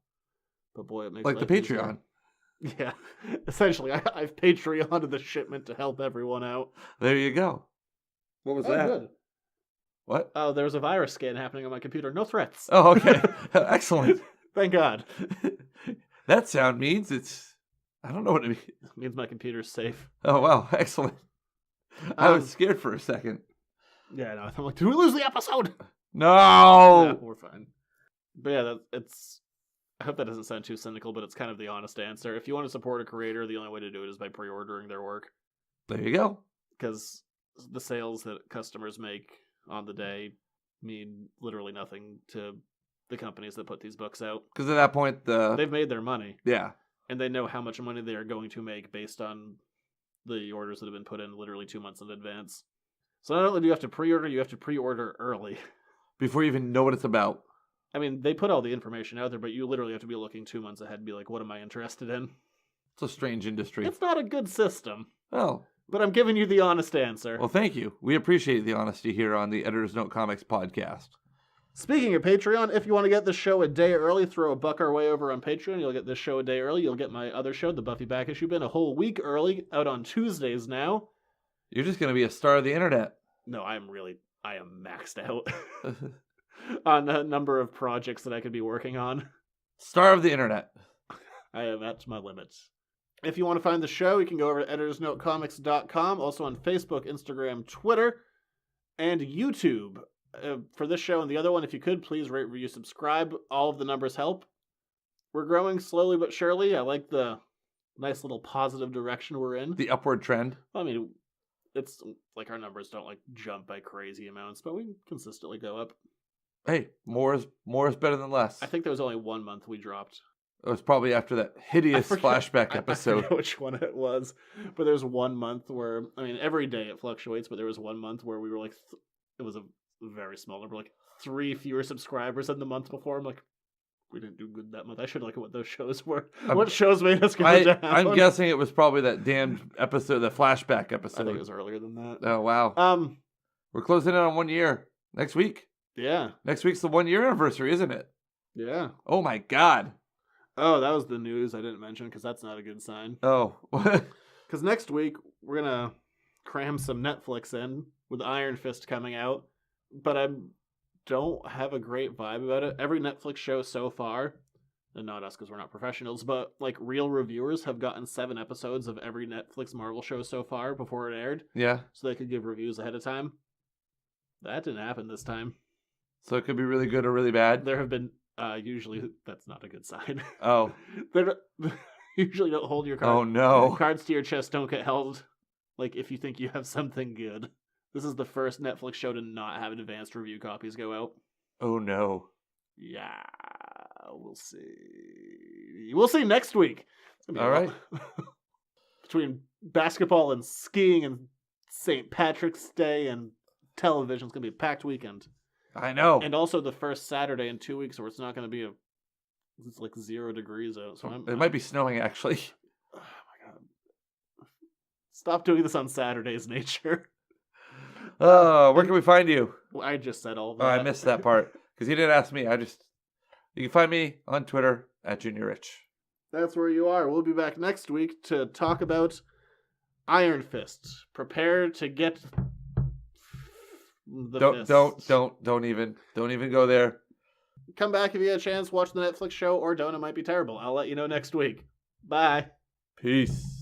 [SPEAKER 5] But boy, it makes
[SPEAKER 6] like the Patreon.
[SPEAKER 5] Easier. Yeah. Essentially, I've Patreoned the shipment to help everyone out.
[SPEAKER 6] There you go. What was that?
[SPEAKER 5] Good.
[SPEAKER 6] What?
[SPEAKER 5] Oh, there was a virus scan happening on my computer. No threats.
[SPEAKER 6] Oh, okay. Excellent.
[SPEAKER 5] Thank God.
[SPEAKER 6] That sound means it's... I don't know what it means.
[SPEAKER 5] It means my computer's safe.
[SPEAKER 6] Oh, wow. Excellent. I was scared for a second.
[SPEAKER 5] Yeah, no. I'm like, did we lose the episode?
[SPEAKER 6] No!
[SPEAKER 5] Yeah, we're fine. But yeah, I hope that doesn't sound too cynical, but it's kind of the honest answer. If you want to support a creator, the only way to do it is by pre-ordering their work.
[SPEAKER 6] There you go.
[SPEAKER 5] Because the sales that customers make on the day mean literally nothing to the companies that put these books out.
[SPEAKER 6] Because at that point,
[SPEAKER 5] they've made their money.
[SPEAKER 6] Yeah.
[SPEAKER 5] And they know how much money they are going to make based on the orders that have been put in literally 2 months in advance. So not only do you have to pre-order, you have to pre-order early.
[SPEAKER 6] Before you even know what it's about.
[SPEAKER 5] I mean, they put all the information out there, but you literally have to be looking 2 months ahead and be like, what am I interested in?
[SPEAKER 6] It's a strange industry.
[SPEAKER 5] It's not a good system.
[SPEAKER 6] Oh.
[SPEAKER 5] But I'm giving you the honest answer.
[SPEAKER 6] Well, thank you. We appreciate the honesty here on the Editor's Note Comics podcast.
[SPEAKER 5] Speaking of Patreon, if you want to get this show a day early, throw $1 our way over on Patreon. You'll get this show a day early. You'll get my other show, the Buffy Back Issue Bin, a whole week early, out on Tuesdays now.
[SPEAKER 6] You're just going to be a star of the internet.
[SPEAKER 5] No, I am maxed out on a number of projects that I could be working on.
[SPEAKER 6] Star of the internet.
[SPEAKER 5] I am at my limits. If you want to find the show, you can go over to editorsnotecomics.com, also on Facebook, Instagram, Twitter, and YouTube. For this show and the other one, if you could, please rate, review, subscribe. All of the numbers help. We're growing slowly but surely. I like the nice little positive direction we're in.
[SPEAKER 6] The upward trend.
[SPEAKER 5] I mean, it's like our numbers don't like jump by crazy amounts, but we consistently go up.
[SPEAKER 6] Hey, more is better than less.
[SPEAKER 5] I think there was only 1 month we dropped.
[SPEAKER 6] It was probably after that hideous flashback episode.
[SPEAKER 5] I forget which one it was, but there's 1 month where, I mean, every day it fluctuates, but there was 1 month where we were like, it was a very small number, like 3 fewer subscribers than the month before. I'm like, we didn't do good that month. I should look at what those shows were. What shows made us go down?
[SPEAKER 6] I'm guessing it was probably that damned episode, the flashback episode.
[SPEAKER 5] I think it was earlier than that.
[SPEAKER 6] Oh, wow. We're closing in on 1 year next week.
[SPEAKER 5] Yeah.
[SPEAKER 6] Next week's the 1 year anniversary, isn't it?
[SPEAKER 5] Yeah.
[SPEAKER 6] Oh, my God.
[SPEAKER 5] Oh, that was the news I didn't mention because that's not a good sign.
[SPEAKER 6] Oh.
[SPEAKER 5] Because next week, we're going to cram some Netflix in with Iron Fist coming out. But I don't have a great vibe about it. Every Netflix show so far, and not us because we're not professionals, but like real reviewers have gotten 7 episodes of every Netflix Marvel show so far before it aired.
[SPEAKER 6] Yeah.
[SPEAKER 5] So they could give reviews ahead of time. That didn't happen this time.
[SPEAKER 6] So it could be really good or really bad?
[SPEAKER 5] There have been, usually, that's not a good sign.
[SPEAKER 6] Oh.
[SPEAKER 5] They usually don't hold your cards.
[SPEAKER 6] Oh, no.
[SPEAKER 5] Cards to your chest don't get held, like, if you think you have something good. This is the first Netflix show to not have advanced review copies go out.
[SPEAKER 6] Oh, no.
[SPEAKER 5] Yeah, we'll see. We'll see next week.
[SPEAKER 6] All right.
[SPEAKER 5] Between basketball and skiing and St. Patrick's Day and television, it's going to be a packed weekend.
[SPEAKER 6] I know.
[SPEAKER 5] And also the first Saturday in 2 weeks where it's not going to be it's like 0 degrees out. So
[SPEAKER 6] it might be snowing, actually.
[SPEAKER 5] Oh, my God. Stop doing this on Saturdays, nature.
[SPEAKER 6] Where can we find you?
[SPEAKER 5] Well, I just said all that.
[SPEAKER 6] Oh, I missed that part because you didn't ask me. You can find me on Twitter at Junior Rich.
[SPEAKER 5] That's where you are. We'll be back next week to talk about Iron Fist. Prepare to get the
[SPEAKER 6] don't even go there.
[SPEAKER 5] Come back if you get a chance. Watch the Netflix show or don't. It might be terrible. I'll let you know next week. Bye.
[SPEAKER 6] Peace.